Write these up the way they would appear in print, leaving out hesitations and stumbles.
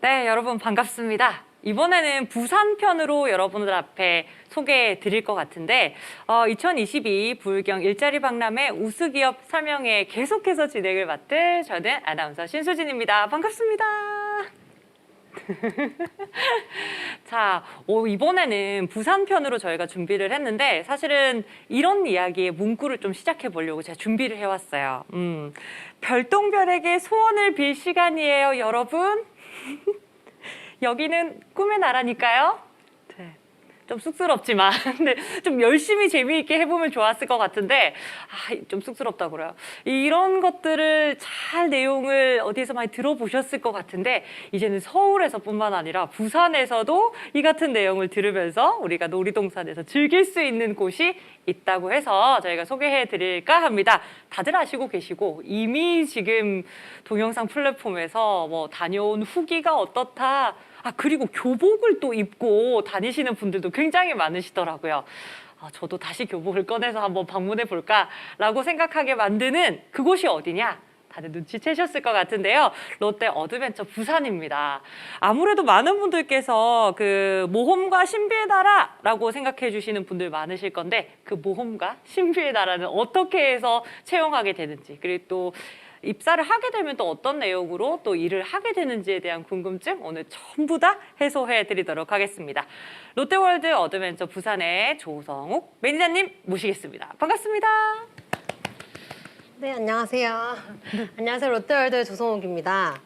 네, 여러분 반갑습니다. 이번에는 부산 편으로 여러분들 앞에 소개해 드릴 것 같은데 2022 부울경 일자리 박람회 우수기업 설명회 계속해서 진행을 맡을 저는 아나운서 신수진입니다. 반갑습니다. 자, 이번에는 부산 편으로 저희가 준비를 했는데 사실은 이런 이야기의 문구를 좀 시작해 보려고 제가 준비를 해왔어요. 별똥별에게 소원을 빌 시간이에요, 여러분. 여기는 꿈의 나라니까요. 네. 좀 쑥스럽지만 근데 좀 열심히 재미있게 해보면 좋았을 것 같은데 좀 쑥스럽다 그래요. 이런 것들을 잘 내용을 어디서 많이 들어보셨을 것 같은데 이제는 서울에서뿐만 아니라 부산에서도 이 같은 내용을 들으면서 우리가 놀이동산에서 즐길 수 있는 곳이 있다고 해서 저희가 소개해 드릴까 합니다. 다들 아시고 계시고 이미 지금 동영상 플랫폼에서 뭐 다녀온 후기가 어떻다, 그리고 교복을 또 입고 다니시는 분들도 굉장히 많으시더라고요. 저도 다시 교복을 꺼내서 한번 방문해 볼까라고 생각하게 만드는 그곳이 어디냐? 다들 눈치채셨을 것 같은데요. 롯데 어드벤처 부산입니다. 아무래도 많은 분들께서 그 모험과 신비의 나라라고 생각해 주시는 분들 많으실 건데 그 모험과 신비의 나라는 어떻게 해서 채용하게 되는지, 그리고 또 입사를 하게 되면 또 어떤 내용으로 또 일을 하게 되는지에 대한 궁금증 오늘 전부 다 해소해 드리도록 하겠습니다. 롯데월드 어드벤처 부산의 조성욱 매니저님 모시겠습니다. 반갑습니다. 네, 안녕하세요. 안녕하세요. 롯데월드의 조성욱입니다.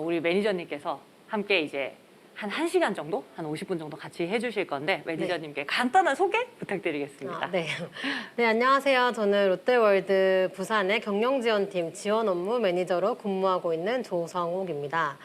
우리 매니저님께서 함께 이제 한 1시간 정도, 한 50분 정도 같이 해주실 건데 매니저님께 간단한 소개 부탁드리겠습니다. 네. 네, 안녕하세요. 저는 롯데월드 부산의 경영지원팀 지원 업무 매니저로 근무하고 있는 조성욱입니다.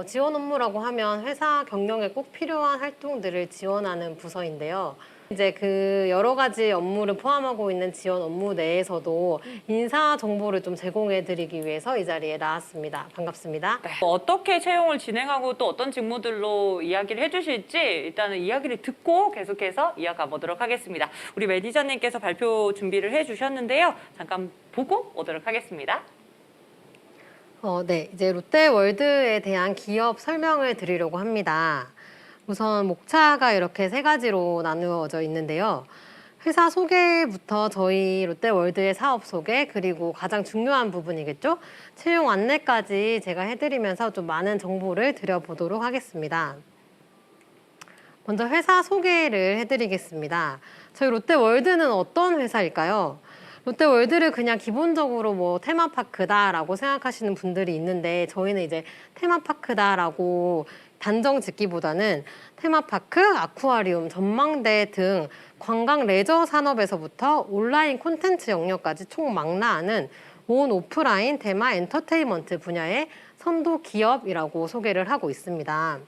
지원 업무라고 하면 회사 경영에 꼭 필요한 활동들을 지원하는 부서인데요. 이제 그 여러 가지 업무를 포함하고 있는 지원 업무 내에서도 인사 정보를 좀 제공해 드리기 위해서 이 자리에 나왔습니다. 반갑습니다. 네. 어떻게 채용을 진행하고 또 어떤 직무들로 이야기를 해주실지 일단은 이야기를 듣고 계속해서 이어가 보도록 하겠습니다. 우리 매니저님께서 발표 준비를 해주셨는데요. 잠깐 보고 오도록 하겠습니다. 네, 이제 롯데월드에 대한 기업 설명을 드리려고 합니다. 우선 목차가 이렇게 3가지로 나누어져 있는데요. 회사 소개부터 저희 롯데월드의 사업 소개, 그리고 가장 중요한 부분이겠죠? 채용 안내까지 제가 해드리면서 좀 많은 정보를 드려보도록 하겠습니다. 먼저 회사 소개를 해드리겠습니다. 저희 롯데월드는 어떤 회사일까요? 롯데월드를 그냥 기본적으로 뭐 테마파크다라고 생각하시는 분들이 있는데 저희는 이제 테마파크다라고 단정 짓기보다는 테마파크, 아쿠아리움, 전망대 등 관광 레저 산업에서부터 온라인 콘텐츠 영역까지 총망라하는 온 오프라인 테마 엔터테인먼트 분야의 선도 기업이라고 소개를 하고 있습니다.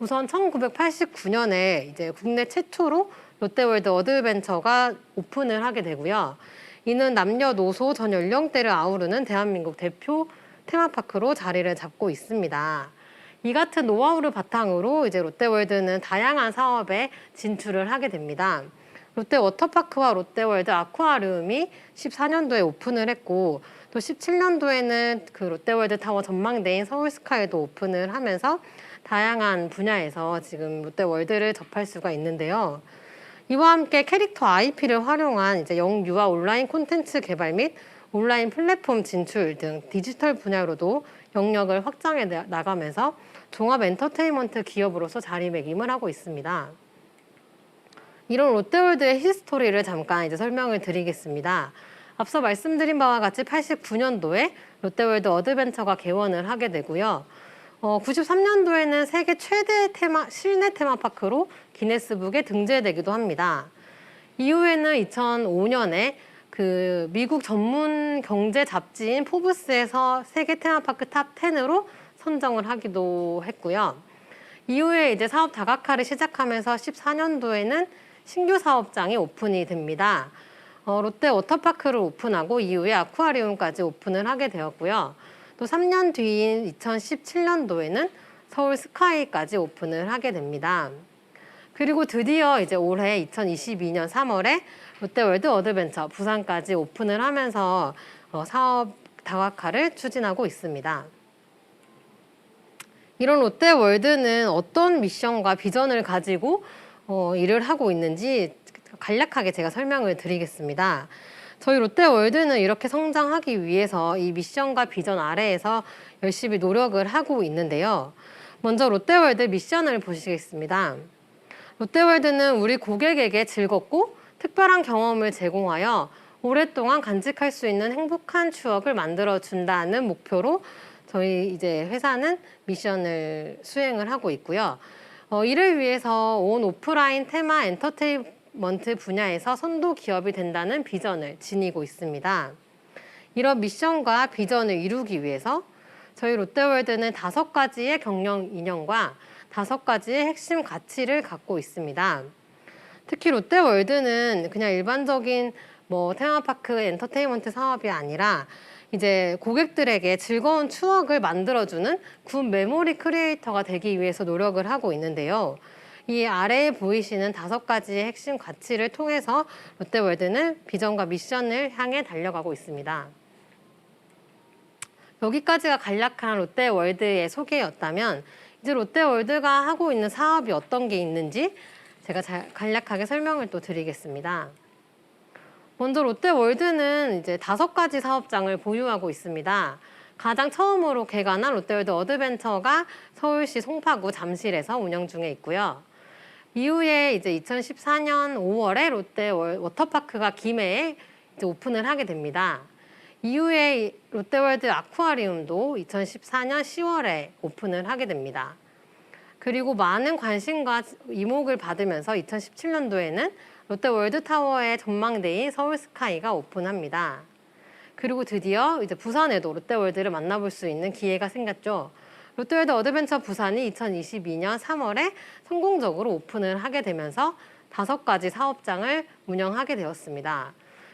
우선 1989년에 이제 국내 최초로 롯데월드 어드벤처가 오픈을 하게 되고요. 이는 남녀노소 전 연령대를 아우르는 대한민국 대표 테마파크로 자리를 잡고 있습니다. 이 같은 노하우를 바탕으로 이제 롯데월드는 다양한 사업에 진출을 하게 됩니다. 롯데 워터파크와 롯데월드 아쿠아리움이 14년도에 오픈을 했고 또 17년도에는 그 롯데월드 타워 전망대인 서울스카이도 오픈을 하면서 다양한 분야에서 지금 롯데월드를 접할 수가 있는데요. 이와 함께 캐릭터 IP를 활용한 이제 영유아 온라인 콘텐츠 개발 및 온라인 플랫폼 진출 등 디지털 분야로도 영역을 확장해 나가면서 종합 엔터테인먼트 기업으로서 자리매김을 하고 있습니다. 이런 롯데월드의 히스토리를 잠깐 이제 설명을 드리겠습니다. 앞서 말씀드린 바와 같이 89년도에 롯데월드 어드벤처가 개원을 하게 되고요. 93년도에는 세계 최대 실내 테마파크로 기네스북에 등재되기도 합니다. 이후에는 2005년에 그 미국 전문 경제 잡지인 포브스에서 세계 테마파크 탑 10으로 선정을 하기도 했고요. 이후에 이제 사업 다각화를 시작하면서 14년도에는 신규 사업장이 오픈이 됩니다. 롯데 워터파크를 오픈하고 이후에 아쿠아리움까지 오픈을 하게 되었고요. 또 3년 뒤인 2017년도에는 서울 스카이까지 오픈을 하게 됩니다. 그리고 드디어 이제 올해 2022년 3월에 롯데월드 어드벤처 부산까지 오픈을 하면서 사업 다각화를 추진하고 있습니다. 이런 롯데월드는 어떤 미션과 비전을 가지고 일을 하고 있는지 간략하게 제가 설명을 드리겠습니다. 저희 롯데월드는 이렇게 성장하기 위해서 이 미션과 비전 아래에서 열심히 노력을 하고 있는데요. 먼저 롯데월드 미션을 보시겠습니다. 롯데월드는 우리 고객에게 즐겁고 특별한 경험을 제공하여 오랫동안 간직할 수 있는 행복한 추억을 만들어 준다는 목표로 저희 이제 회사는 미션을 수행을 하고 있고요. 이를 위해서 온 오프라인 테마 엔터테인먼트 분야에서 선도 기업이 된다는 비전을 지니고 있습니다. 이런 미션과 비전을 이루기 위해서 저희 롯데월드는 5가지의 경영 이념과 5가지의 핵심 가치를 갖고 있습니다. 특히 롯데월드는 그냥 일반적인 테마파크 엔터테인먼트 사업이 아니라 이제 고객들에게 즐거운 추억을 만들어주는 굿 메모리 크리에이터가 되기 위해서 노력을 하고 있는데요. 이 아래에 보이시는 5가지의 핵심 가치를 통해서 롯데월드는 비전과 미션을 향해 달려가고 있습니다. 여기까지가 간략한 롯데월드의 소개였다면 이제 롯데월드가 하고 있는 사업이 어떤 게 있는지 제가 간략하게 설명을 또 드리겠습니다. 먼저 롯데월드는 이제 5가지 사업장을 보유하고 있습니다. 가장 처음으로 개관한 롯데월드 어드벤처가 서울시 송파구 잠실에서 운영 중에 있고요. 이후에 이제 2014년 5월에 롯데 워터파크가 김해에 이제 오픈을 하게 됩니다. 이후에 롯데월드 아쿠아리움도 2014년 10월에 오픈을 하게 됩니다. 그리고 많은 관심과 이목을 받으면서 2017년도에는 롯데월드타워의 전망대인 서울스카이가 오픈합니다. 그리고 드디어 이제 부산에도 롯데월드를 만나볼 수 있는 기회가 생겼죠. 롯데월드 어드벤처 부산이 2022년 3월에 성공적으로 오픈을 하게 되면서 5가지 사업장을 운영하게 되었습니다.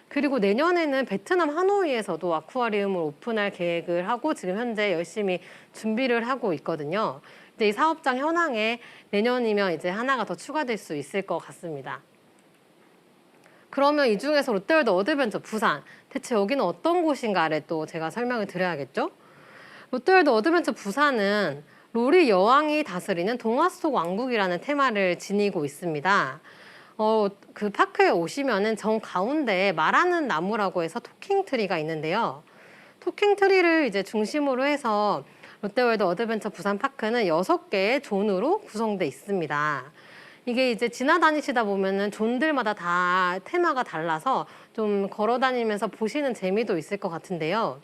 그리고 내년에는 베트남 하노이에서도 아쿠아리움을 오픈할 계획을 하고 지금 현재 열심히 준비를 하고 있거든요. 이제 이 사업장 현황에 내년이면 이제 하나가 더 추가될 수 있을 것 같습니다. 그러면 이 중에서 롯데월드 어드벤처 부산, 대체 여기는 어떤 곳인가를 또 제가 설명을 드려야겠죠? 롯데월드 어드벤처 부산은 로리 여왕이 다스리는 동화 속 왕국이라는 테마를 지니고 있습니다. 그 파크에 오시면은 정 가운데에 말하는 나무라고 해서 토킹 트리가 있는데요. 토킹 트리를 이제 중심으로 해서 롯데월드 어드벤처 부산 파크는 6개의 존으로 구성돼 있습니다. 이게 이제 지나다니시다 보면은 존들마다 다 테마가 달라서 좀 걸어 다니면서 보시는 재미도 있을 것 같은데요.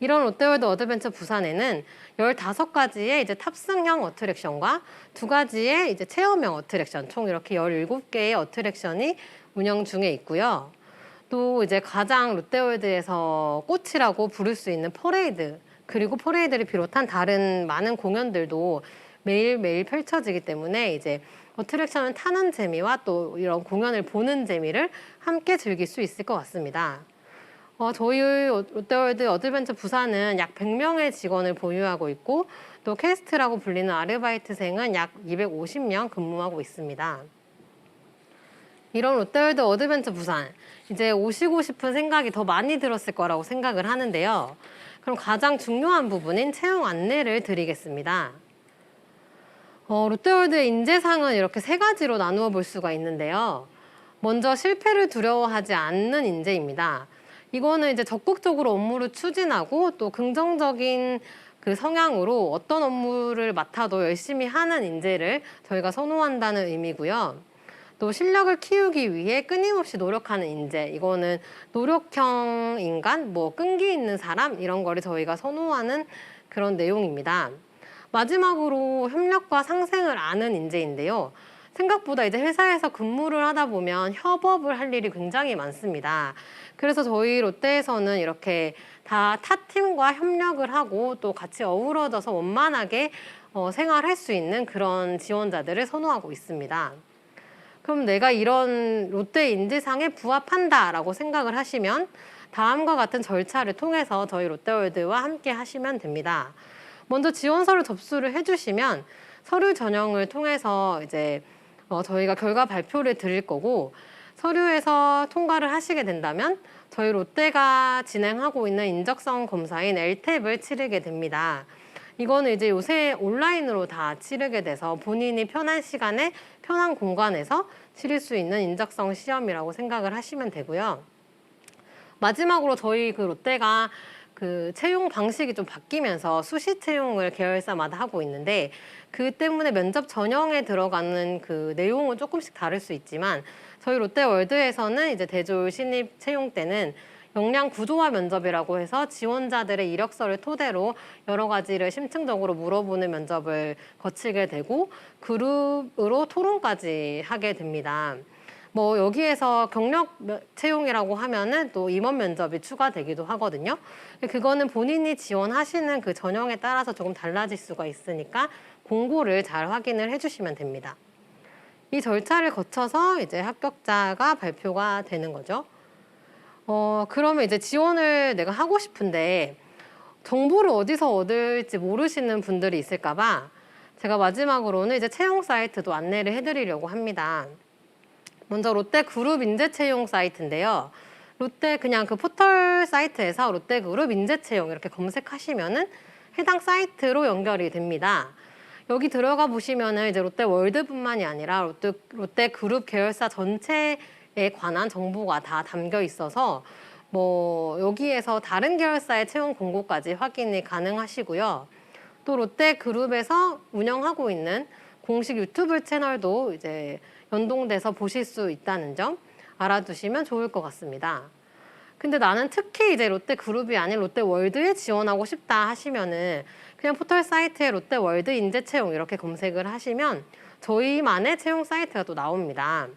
이런 롯데월드 어드벤처 부산에는 15가지의 이제 탑승형 어트랙션과 2가지의 이제 체험형 어트랙션, 총 이렇게 17개의 어트랙션이 운영 중에 있고요. 또 이제 가장 롯데월드에서 꽃이라고 부를 수 있는 퍼레이드, 그리고 퍼레이드를 비롯한 다른 많은 공연들도 매일매일 펼쳐지기 때문에 이제 어트랙션을 타는 재미와 또 이런 공연을 보는 재미를 함께 즐길 수 있을 것 같습니다. 저희 롯데월드 어드벤처 부산은 약 100명의 직원을 보유하고 있고 또 캐스트라고 불리는 아르바이트생은 약 250명 근무하고 있습니다. 이런 롯데월드 어드벤처 부산, 이제 오시고 싶은 생각이 더 많이 들었을 거라고 생각을 하는데요. 그럼 가장 중요한 부분인 채용 안내를 드리겠습니다. 롯데월드의 인재상은 이렇게 3가지로 나누어 볼 수가 있는데요. 먼저 실패를 두려워하지 않는 인재입니다. 이거는 이제 적극적으로 업무를 추진하고 또 긍정적인 그 성향으로 어떤 업무를 맡아도 열심히 하는 인재를 저희가 선호한다는 의미고요. 또 실력을 키우기 위해 끊임없이 노력하는 인재, 이거는 노력형 인간, 끈기 있는 사람 이런 거를 저희가 선호하는 그런 내용입니다. 마지막으로 협력과 상생을 아는 인재인데요. 생각보다 이제 회사에서 근무를 하다 보면 협업을 할 일이 굉장히 많습니다. 그래서 저희 롯데에서는 이렇게 다 타 팀과 협력을 하고 또 같이 어우러져서 원만하게 생활할 수 있는 그런 지원자들을 선호하고 있습니다. 그럼 내가 이런 롯데 인재상에 부합한다라고 생각을 하시면 다음과 같은 절차를 통해서 저희 롯데월드와 함께 하시면 됩니다. 먼저 지원서를 접수를 해주시면 서류 전형을 통해서 이제 저희가 결과 발표를 드릴 거고 서류에서 통과를 하시게 된다면 저희 롯데가 진행하고 있는 인적성 검사인 LTEP을 치르게 됩니다. 이거는 이제 요새 온라인으로 다 치르게 돼서 본인이 편한 시간에 편한 공간에서 치를 수 있는 인적성 시험이라고 생각을 하시면 되고요. 마지막으로 저희 그 롯데가 그 채용 방식이 좀 바뀌면서 수시 채용을 계열사마다 하고 있는데 그 때문에 면접 전형에 들어가는 그 내용은 조금씩 다를 수 있지만 저희 롯데월드에서는 이제 대졸 신입 채용 때는 역량 구조화 면접이라고 해서 지원자들의 이력서를 토대로 여러 가지를 심층적으로 물어보는 면접을 거치게 되고 그룹으로 토론까지 하게 됩니다. 뭐 여기에서 경력 채용이라고 하면은 또 임원 면접이 추가되기도 하거든요. 그거는 본인이 지원하시는 그 전형에 따라서 조금 달라질 수가 있으니까 공고를 잘 확인을 해주시면 됩니다. 이 절차를 거쳐서 이제 합격자가 발표가 되는 거죠. 그러면 이제 지원을 내가 하고 싶은데 정보를 어디서 얻을지 모르시는 분들이 있을까봐 제가 마지막으로는 이제 채용 사이트도 안내를 해드리려고 합니다. 먼저 롯데 그룹 인재 채용 사이트인데요. 롯데 그냥 그 포털 사이트에서 롯데 그룹 인재 채용 이렇게 검색하시면은 해당 사이트로 연결이 됩니다. 여기 들어가 보시면은 이제 롯데 월드뿐만이 아니라 롯데 그룹 계열사 전체에 관한 정보가 다 담겨 있어서 뭐 여기에서 다른 계열사의 채용 공고까지 확인이 가능하시고요. 또 롯데 그룹에서 운영하고 있는 공식 유튜브 채널도 이제 연동돼서 보실 수 있다는 점 알아두시면 좋을 것 같습니다. 근데 나는 특히 이제 롯데 그룹이 아닌 롯데 월드에 지원하고 싶다 하시면은 그냥 포털 사이트에 롯데 월드 인재 채용 이렇게 검색을 하시면 저희만의 채용 사이트가 또 나옵니다.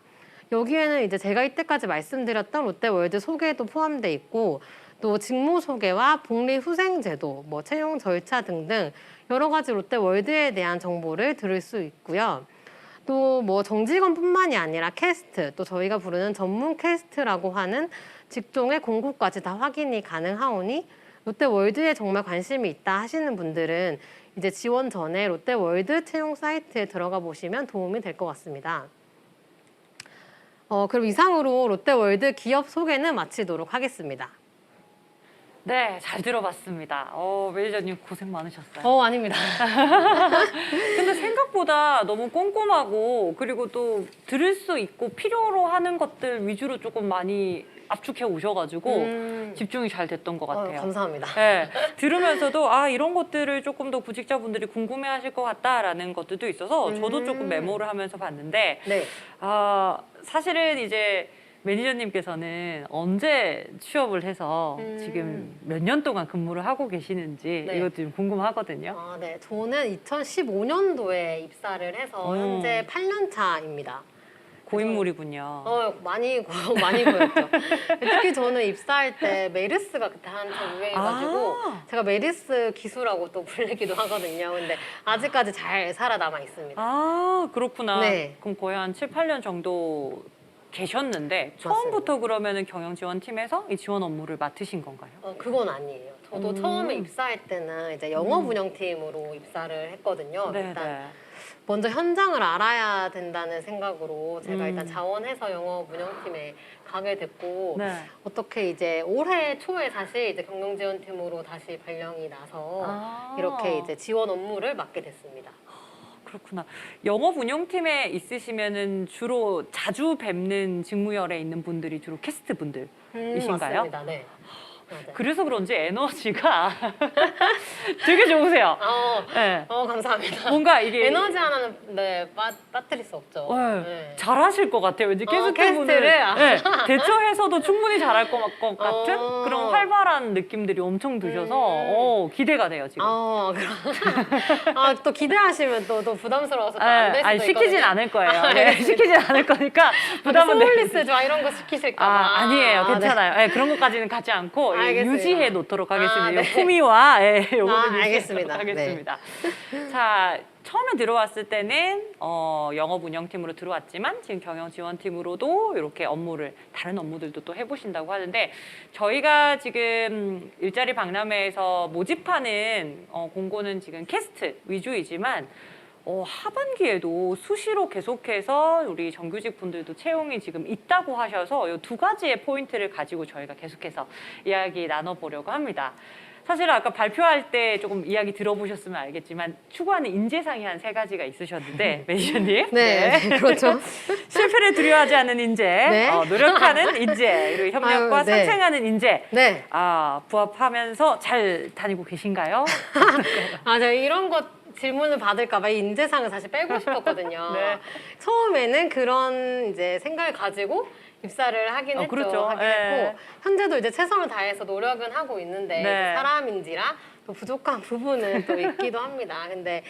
여기에는 이제 제가 이때까지 말씀드렸던 롯데 월드 소개도 포함돼 있고 또 직무 소개와 복리 후생 제도, 뭐 채용 절차 등등 여러 가지 롯데 월드에 대한 정보를 들을 수 있고요. 또 뭐 정직원뿐만이 아니라 캐스트, 또 저희가 부르는 전문 캐스트라고 하는 직종의 공고까지 다 확인이 가능하오니 롯데월드에 정말 관심이 있다 하시는 분들은 이제 지원 전에 롯데월드 채용 사이트에 들어가 보시면 도움이 될 것 같습니다. 그럼 이상으로 롯데월드 기업 소개는 마치도록 하겠습니다. 네, 잘 들어봤습니다. 매니저님 고생 많으셨어요. 아닙니다. 근데 생각보다 너무 꼼꼼하고 그리고 또 들을 수 있고 필요로 하는 것들 위주로 조금 많이 압축해 오셔가지고 집중이 잘 됐던 것 같아요. 감사합니다. 네, 들으면서도 이런 것들을 조금 더 구직자분들이 궁금해하실 것 같다라는 것들도 있어서 저도 조금 메모를 하면서 봤는데 네. 사실은 이제 매니저님께서는 언제 취업을 해서 지금 몇 년 동안 근무를 하고 계시는지 네. 이것도 좀 궁금하거든요. 네. 저는 2015년도에 입사를 해서 현재 8년 차입니다. 고인물이군요. 많이 보였죠. 특히 저는 입사할 때 메르스가 그때 한참 유행해가지고 제가 메르스 기수라고 또 불리기도 하거든요. 근데 아직까지 잘 살아남아 있습니다. 그렇구나. 네. 그럼 거의 한 7, 8년 정도 계셨는데 처음부터 그러면은 경영지원팀에서 이 지원 업무를 맡으신 건가요? 그건 아니에요. 저도 처음에 입사할 때는 이제 영업 운영팀으로 입사를 했거든요. 네, 일단 네. 먼저 현장을 알아야 된다는 생각으로 제가 일단 자원해서 영업 운영팀에 가게 됐고 네. 어떻게 이제 올해 초에 사실 이제 경영지원팀으로 다시 발령이 나서 이렇게 이제 지원 업무를 맡게 됐습니다. 그렇구나. 영업 운영팀에 있으시면은 주로 자주 뵙는 직무열에 있는 분들이 주로 캐스트 분들이신가요? 맞습니다. 네. 맞아요. 그래서 그런지 에너지가 되게 좋으세요. 네. 감사합니다. 뭔가 이게 에너지 하나는 빠뜨릴 수 없죠. 네. 잘하실 것 같아요. 왠지 캐스트분을 캐스트를? 대처해서도 충분히 잘할 것 같은 그런 활발한 느낌들이 엄청 드셔서 기대가 돼요 지금. 또 기대하시면 또 부담스러워서 안 될 수도 있거든요. 시키진 않을 거예요. 네, 시키진 않을 거니까 부담은 소울리스 좋아 이런 거 시키실까 봐. 아니에요. 괜찮아요. 네. 그런 것까지는 가지 않고 알겠습니다. 유지해 놓도록 하겠습니다. 네. 품위와 요거는 알겠습니다. 하겠습니다. 자, 처음에 들어왔을 때는 영업 운영팀으로 들어왔지만 지금 경영지원팀으로도 이렇게 다른 업무들도 또 해보신다고 하는데 저희가 지금 일자리 박람회에서 모집하는 공고는 지금 캐스트 위주이지만 하반기에도 수시로 계속해서 우리 정규직 분들도 채용이 지금 있다고 하셔서 이 두 가지의 포인트를 가지고 저희가 계속해서 이야기 나눠보려고 합니다. 사실은 아까 발표할 때 조금 이야기 들어보셨으면 알겠지만 추구하는 인재상이 한 3가지가 있으셨는데 매니저님. 네, 그렇죠. 실패를 두려워하지 않는 인재, 네. 노력하는 인재, 그리고 협력과 아유, 네. 상생하는 인재. 네. 부합하면서 잘 다니고 계신가요? 아, 제가 이런 것 질문을 받을까봐 이 인재상을 사실 빼고 싶었거든요. 네. 처음에는 그런 이제 생각을 가지고 입사를 하긴 했죠. 그렇죠. 하긴 예. 했고 현재도 이제 최선을 다해서 노력은 하고 있는데 네. 사람인지라 또 부족한 부분은 또 있기도 합니다. 근데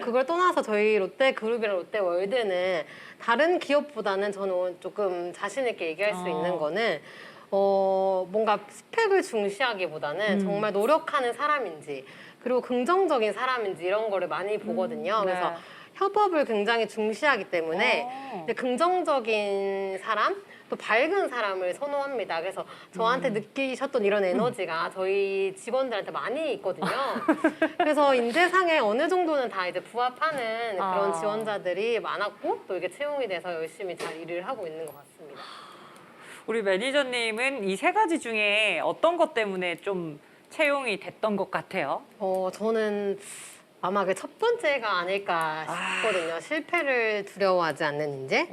그걸 떠나서 저희 롯데그룹이랑 롯데월드는 다른 기업보다는 저는 조금 자신 있게 얘기할 수 있는 거는 뭔가 스펙을 중시하기보다는 정말 노력하는 사람인지 그리고 긍정적인 사람인지 이런 거를 많이 보거든요. 네. 그래서 협업을 굉장히 중시하기 때문에 이제 긍정적인 사람, 또 밝은 사람을 선호합니다. 그래서 저한테 느끼셨던 이런 에너지가 저희 직원들한테 많이 있거든요. 그래서 인재상에 어느 정도는 다 이제 부합하는 그런 지원자들이 많았고 또 이게 채용이 돼서 열심히 잘 일을 하고 있는 것 같습니다. 우리 매니저님은 이 3가지 중에 어떤 것 때문에 좀 채용이 됐던 것 같아요? 저는 아마 그 첫 번째가 아닐까 싶거든요. 실패를 두려워하지 않는 인재?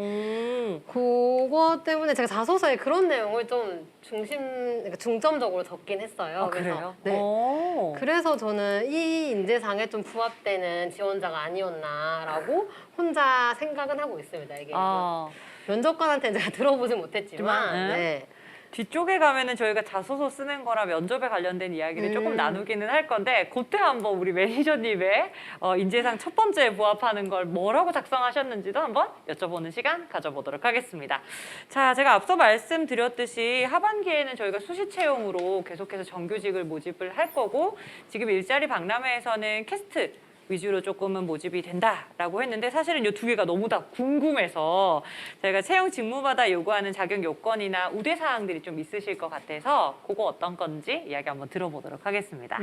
그거 때문에 제가 자소서에 그런 내용을 좀 그러니까 중점적으로 적긴 했어요. 그래요? 네. 오. 그래서 저는 이 인재상에 좀 부합되는 지원자가 아니었나라고 혼자 생각은 하고 있습니다. 이게 면접관한테는 제가 들어보진 못했지만, 네. 뒤쪽에 가면은 저희가 자소서 쓰는 거랑 면접에 관련된 이야기를 조금 나누기는 할 건데 그때 한번 우리 매니저님의 인재상 첫 번째 부합하는 걸 뭐라고 작성하셨는지도 한번 여쭤보는 시간 가져보도록 하겠습니다. 자, 제가 앞서 말씀드렸듯이 하반기에는 저희가 수시 채용으로 계속해서 정규직을 모집을 할 거고 지금 일자리 박람회에서는 캐스트 위주로 조금은 모집이 된다라고 했는데 사실은 이 2개가 너무 다 궁금해서 저희가 채용 직무마다 요구하는 자격 요건이나 우대 사항들이 좀 있으실 것 같아서 그거 어떤 건지 이야기 한번 들어보도록 하겠습니다.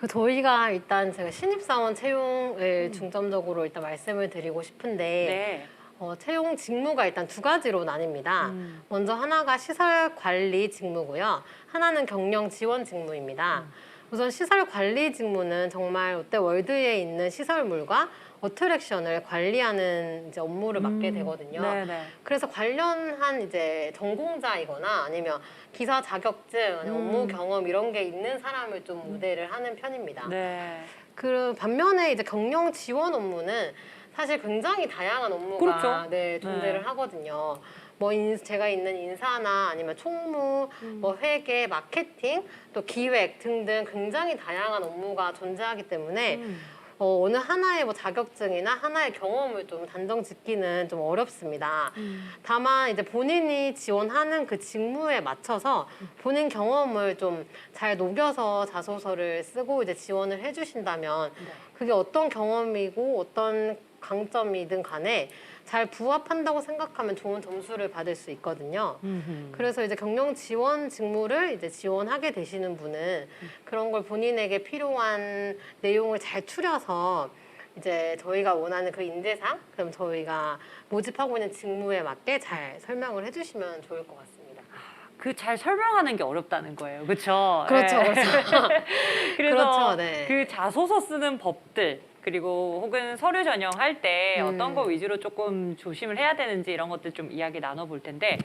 저희가 일단 제가 신입사원 채용을 중점적으로 일단 말씀을 드리고 싶은데 네. 채용 직무가 일단 2가지로 나뉩니다. 먼저 하나가 시설 관리 직무고요. 하나는 경영 지원 직무입니다. 우선 시설 관리 직무는 정말 롯데월드에 있는 시설물과 어트랙션을 관리하는 이제 업무를 맡게 되거든요. 네네. 그래서 관련한 이제 전공자이거나 아니면 기사 자격증, 아니면 업무 경험 이런 게 있는 사람을 좀 우대를 하는 편입니다. 네. 그 반면에 이제 경영 지원 업무는 사실 굉장히 다양한 업무가 그렇죠. 네, 존재를 하거든요. 뭐 제가 있는 인사나 아니면 총무, 뭐 회계, 마케팅, 또 기획 등등 굉장히 다양한 업무가 존재하기 때문에 어느 하나의 뭐 자격증이나 하나의 경험을 좀 단정 짓기는 좀 어렵습니다. 다만 이제 본인이 지원하는 그 직무에 맞춰서 본인 경험을 좀 잘 녹여서 자소서를 쓰고 이제 지원을 해주신다면 그게 어떤 경험이고 어떤 강점이든 간에 잘 부합한다고 생각하면 좋은 점수를 받을 수 있거든요. 그래서 이제 경영 지원 직무를 이제 지원하게 되시는 분은 그런 걸 본인에게 필요한 내용을 잘 추려서 이제 저희가 원하는 그 인재상, 그럼 저희가 모집하고 있는 직무에 맞게 잘 설명을 해주시면 좋을 것 같습니다. 그 잘 설명하는 게 어렵다는 거예요. 그렇죠? 그렇죠, 그렇죠. 그래서 그렇죠, 네. 그 자소서 쓰는 법들 그리고 혹은 서류 전형할 때 어떤 거 위주로 조금 조심을 해야 되는지 이런 것들 좀 이야기 나눠볼 텐데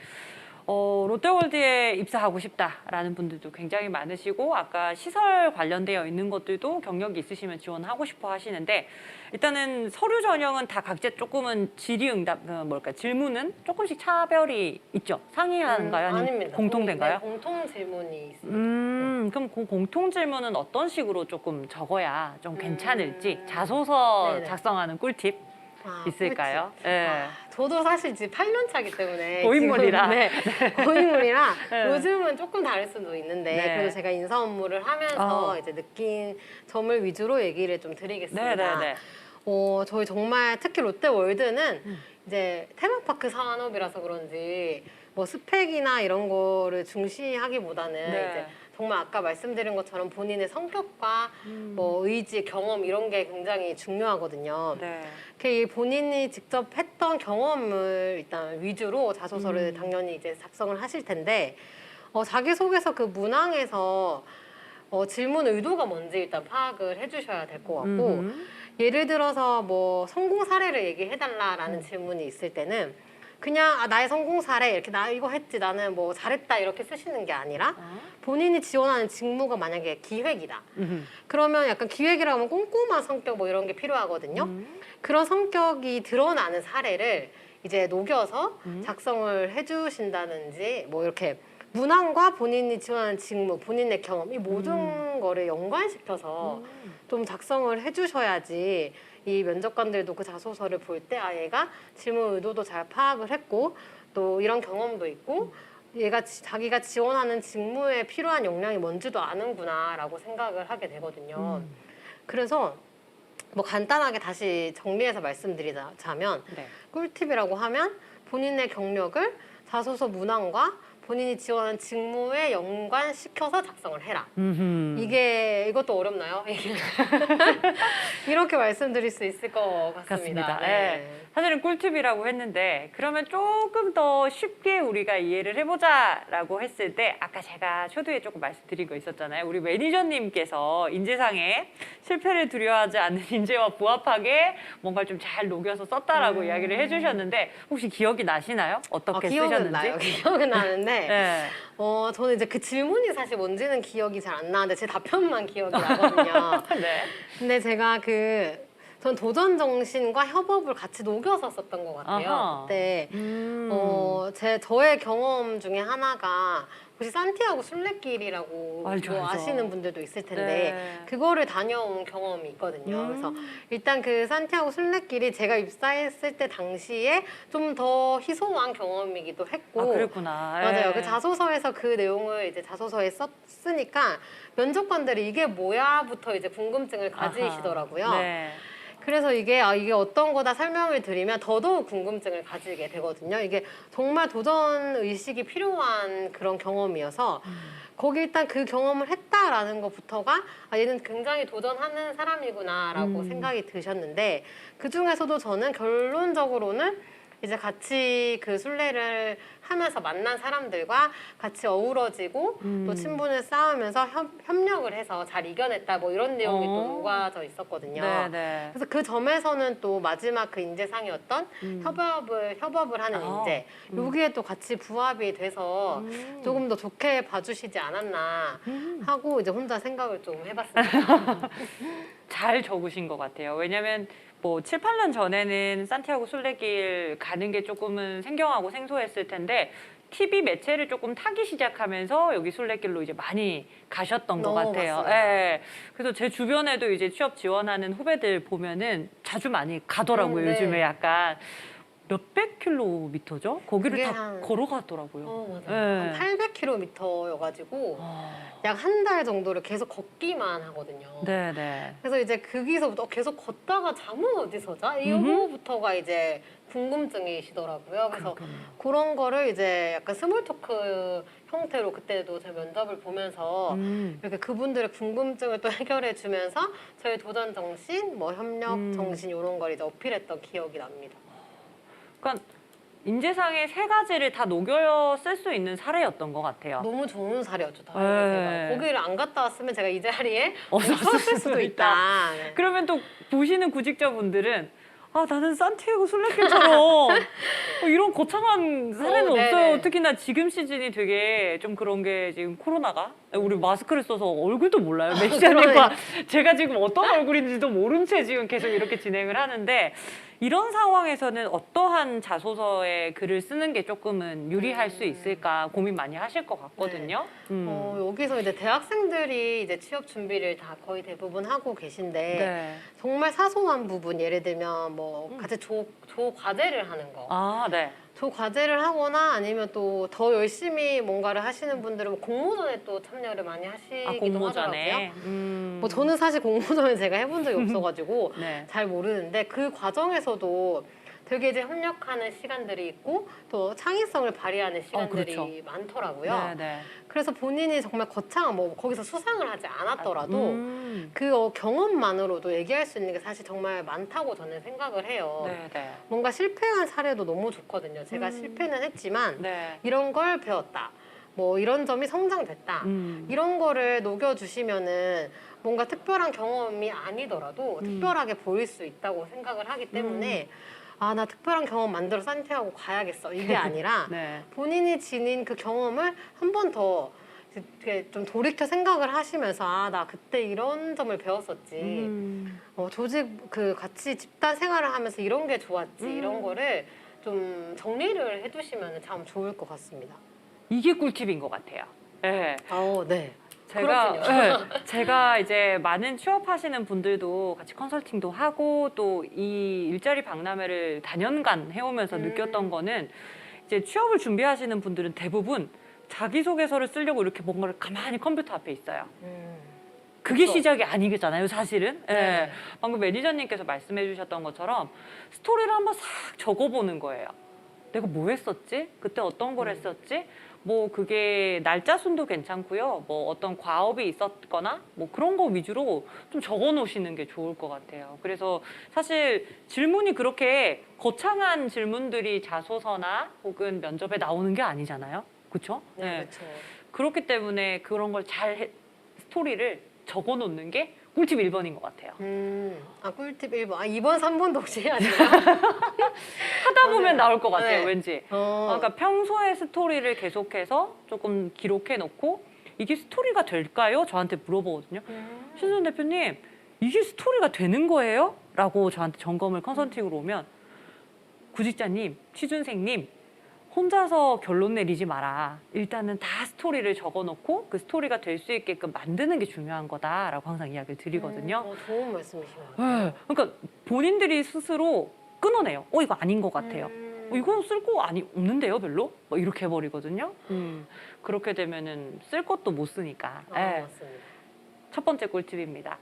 롯데월드에 입사하고 싶다라는 분들도 굉장히 많으시고 아까 시설 관련되어 있는 것들도 경력이 있으시면 지원하고 싶어 하시는데 일단은 서류 전형은 다 각자 조금은 질의응답 질문은 조금씩 차별이 있죠. 상이한가요? 아니면 아닙니다. 공통된가요? 네, 공통 질문이 있습니다. 그럼 그 공통 질문은 어떤 식으로 조금 적어야 좀 괜찮을지 자소서 네네. 작성하는 꿀팁 있을까요? 꿀팁. 네. 저도 사실 지금 8년 차기 때문에 고인물이라. 지금, 고인물이라 네. 요즘은 조금 다를 수도 있는데 네. 그래도 제가 인사 업무를 하면서 이제 느낀 점을 위주로 얘기를 좀 드리겠습니다. 네네네. 저희 정말 특히 롯데월드는 이제 테마파크 산업이라서 그런지 뭐 스펙이나 이런 거를 중시하기보다는 네. 이제 정말 아까 말씀드린 것처럼 본인의 성격과 뭐 의지, 경험 이런 게 굉장히 중요하거든요. 네. 이 본인이 직접 했던 경험을 일단 위주로 자소서를 당연히 이제 작성을 하실 텐데 자기소개서 그 문항에서 질문 의도가 뭔지 일단 파악을 해주셔야 될 것 같고 음흠. 예를 들어서 뭐 성공 사례를 얘기해달라라는 질문이 있을 때는 그냥 나의 성공 사례 이렇게 나 이거 했지 나는 뭐 잘했다 이렇게 쓰시는 게 아니라 본인이 지원하는 직무가 만약에 기획이다. 그러면 약간 기획이라고 하면 꼼꼼한 성격 뭐 이런 게 필요하거든요. 그런 성격이 드러나는 사례를 이제 녹여서 작성을 해주신다든지 뭐 이렇게 문항과 본인이 지원하는 직무, 본인의 경험 이 모든 거를 연관시켜서 좀 작성을 해주셔야지 이 면접관들도 그 자소서를 볼 때 얘가 질문 의도도 잘 파악을 했고 또 이런 경험도 있고 얘가 자기가 지원하는 직무에 필요한 역량이 뭔지도 아는구나라고 생각을 하게 되거든요. 그래서 뭐 간단하게 다시 정리해서 말씀드리자면 네. 꿀팁이라고 하면 본인의 경력을 자소서 문항과 본인이 지원하는 직무에 연관시켜서 작성을 해라. 이것도 어렵나요? 이렇게 말씀드릴 수 있을 것 같습니다. 같습니다. 네. 사실은 꿀팁이라고 했는데 그러면 조금 더 쉽게 우리가 이해를 해보자라고 했을 때 아까 제가 초두에 조금 말씀드린 거 있었잖아요. 우리 매니저님께서 인재상에 실패를 두려워하지 않는 인재와 부합하게 뭔가를 좀 잘 녹여서 썼다라고 이야기를 해주셨는데 혹시 기억이 나시나요? 어떻게 기억은 쓰셨는지? 나요. 기억은 나는데 네. 저는 이제 그 질문이 사실 뭔지는 기억이 잘 안 나는데 제 답변만 기억이 나거든요. 네. 근데 제가 전 도전 정신과 협업을 같이 녹여서 썼던 것 같아요. 아하. 그때 저의 경험 중에 하나가 혹시 산티아고 순례길이라고 알죠, 뭐 알죠. 아시는 분들도 있을 텐데 네. 그거를 다녀온 경험이 있거든요. 그래서 일단 그 산티아고 순례길이 제가 입사했을 때 당시에 좀 더 희소한 경험이기도 했고 아, 그랬구나. 맞아요. 예. 그 자소서에서 그 내용을 이제 자소서에 썼으니까 면접관들이 이게 뭐야부터 이제 궁금증을 가지시더라고요. 아하. 네. 그래서 이게 어떤 거다 설명을 드리면 더더욱 궁금증을 가지게 되거든요. 이게 정말 도전 의식이 필요한 그런 경험이어서 거기 일단 그 경험을 했다라는 것부터가 얘는 굉장히 도전하는 사람이구나라고 생각이 드셨는데 그 중에서도 저는 결론적으로는 이제 같이 그 순례를 하면서 만난 사람들과 같이 어우러지고 또 친분을 쌓으면서 협력을 해서 잘 이겨냈다 뭐 이런 내용이 또 녹아져 있었거든요. 네. 그래서 그 점에서는 또 마지막 그 인재상이었던 협업을 하는 인재 여기에 또 같이 부합이 돼서 조금 더 좋게 봐주시지 않았나 하고 이제 혼자 생각을 좀 해봤습니다. 잘 적으신 것 같아요. 왜냐면 뭐 7, 8년 전에는 산티아고 순례길 가는 게 조금은 생경하고 생소했을 텐데 TV 매체를 조금 타기 시작하면서 여기 순례길로 이제 많이 가셨던 것 같아요. 맞습니다. 예. 그래서 제 주변에도 이제 취업 지원하는 후배들 보면은 자주 많이 가더라고요. 네. 요즘에 약간 몇백 킬로미터죠? 거기를 그게 다 걸어가더라고요. 맞아요. 예. 한 800km여가지고 약 한 달 정도를 계속 걷기만 하거든요. 네네. 그래서 이제 거기서부터 계속 걷다가 잠은 어디서 자? 이거부터가 이제 궁금증이시더라고요. 그래서 그런 거를 이제 약간 스몰 토크 형태로 그때도 제 면접을 보면서 이렇게 그분들의 궁금증을 또 해결해 주면서 저희 도전 정신, 뭐 협력 정신 이런 걸 이제 어필했던 기억이 납니다. 그러니까 인재상의 세 가지를 다 녹여 쓸 수 있는 사례였던 것 같아요. 너무 좋은 사례였죠. 네. 제가 거기를 안 갔다 왔으면 제가 이 자리에 없었을 없었을 수도 있다. 네. 그러면 또 보시는 구직자분들은 나는 산티아고 순례길처럼 이런 거창한 사례는 없어요. 네네. 특히나 지금 시즌이 되게 좀 그런 게 지금 코로나가 우리 마스크를 써서 얼굴도 몰라요. 매니저님과 제가 지금 어떤 얼굴인지도 모른 채 지금 계속 이렇게 진행을 하는데 이런 상황에서는 어떠한 자소서에 글을 쓰는 게 조금은 유리할 수 있을까 고민 많이 하실 것 같거든요. 여기서 이제 대학생들이 이제 취업 준비를 다 거의 대부분 하고 계신데 네. 정말 사소한 부분 예를 들면 뭐 같이 조 과제를 하는 거. 아, 네. 조 과제를 하거나 아니면 또 더 열심히 뭔가를 하시는 분들은 공모전에 또 참여를 많이 하시기도 하더라고요. 공모전에. 뭐 저는 사실 공모전을 제가 해본 적이 없어가지고 네. 잘 모르는데 그 과정에서도 되게 이제 협력하는 시간들이 있고 또 창의성을 발휘하는 시간들이 그렇죠. 많더라고요. 네, 네. 그래서 본인이 정말 거창한 뭐 거기서 수상을 하지 않았더라도 그 경험만으로도 얘기할 수 있는 게 사실 정말 많다고 저는 생각을 해요. 네, 네. 뭔가 실패한 사례도 너무 좋거든요. 제가 실패는 했지만 네. 이런 걸 배웠다. 뭐 이런 점이 성장됐다. 이런 거를 녹여주시면은 뭔가 특별한 경험이 아니더라도 특별하게 보일 수 있다고 생각을 하기 때문에 아, 나 특별한 경험 만들어 산티아고 가야겠어. 이게 아니라 네. 본인이 지닌 그 경험을 한 번 더 이렇게 좀 돌이켜 생각을 하시면서 아, 나 그때 이런 점을 배웠었지. 조직 그 같이 집단 생활을 하면서 이런 게 좋았지. 이런 거를 좀 정리를 해두시면 참 좋을 것 같습니다. 이게 꿀팁인 것 같아요. 네. 네. 제가, 그렇군요. 네, 제가 이제 많은 취업하시는 분들도 같이 컨설팅도 하고 또 이 일자리 박람회를 다년간 해오면서 느꼈던 거는 이제 취업을 준비하시는 분들은 대부분 자기소개서를 쓰려고 이렇게 뭔가를 가만히 컴퓨터 앞에 있어요. 그게 그쵸. 시작이 아니겠잖아요, 사실은. 예. 네. 방금 매니저님께서 말씀해 주셨던 것처럼 스토리를 한번 싹 적어보는 거예요. 내가 뭐 했었지? 그때 어떤 걸 했었지? 뭐 그게 날짜 순도 괜찮고요. 뭐 어떤 과업이 있었거나 뭐 그런 거 위주로 좀 적어 놓으시는 게 좋을 것 같아요. 그래서 사실 질문이 그렇게 거창한 질문들이 자소서나 혹은 면접에 나오는 게 아니잖아요. 그렇죠? 네, 그렇죠. 그렇기 때문에 그런 걸 잘 스토리를 적어 놓는 게 꿀팁 1번인 것 같아요. 꿀팁 1번. 2번, 3번도 혹시 해야 돼요? 하다 보면 나올 것 같아요, 네. 왠지. 그러니까 평소에 스토리를 계속해서 조금 기록해 놓고 이게 스토리가 될까요? 저한테 물어보거든요. 신선 대표님, 이게 스토리가 되는 거예요? 라고 저한테 점검을 컨설팅으로 오면 구직자님, 취준생님, 혼자서 결론 내리지 마라. 일단은 다 스토리를 적어놓고 그 스토리가 될 수 있게끔 만드는 게 중요한 거다라고 항상 이야기를 드리거든요. 좋은 말씀이신 것 같아요. 네, 그러니까 본인들이 스스로 끊어내요. 이거 아닌 것 같아요. 이건 쓸 거 아니 없는데요, 별로? 뭐 이렇게 해버리거든요. 그렇게 되면은 쓸 것도 못 쓰니까. 네. 맞습니다. 첫 번째 꿀팁입니다.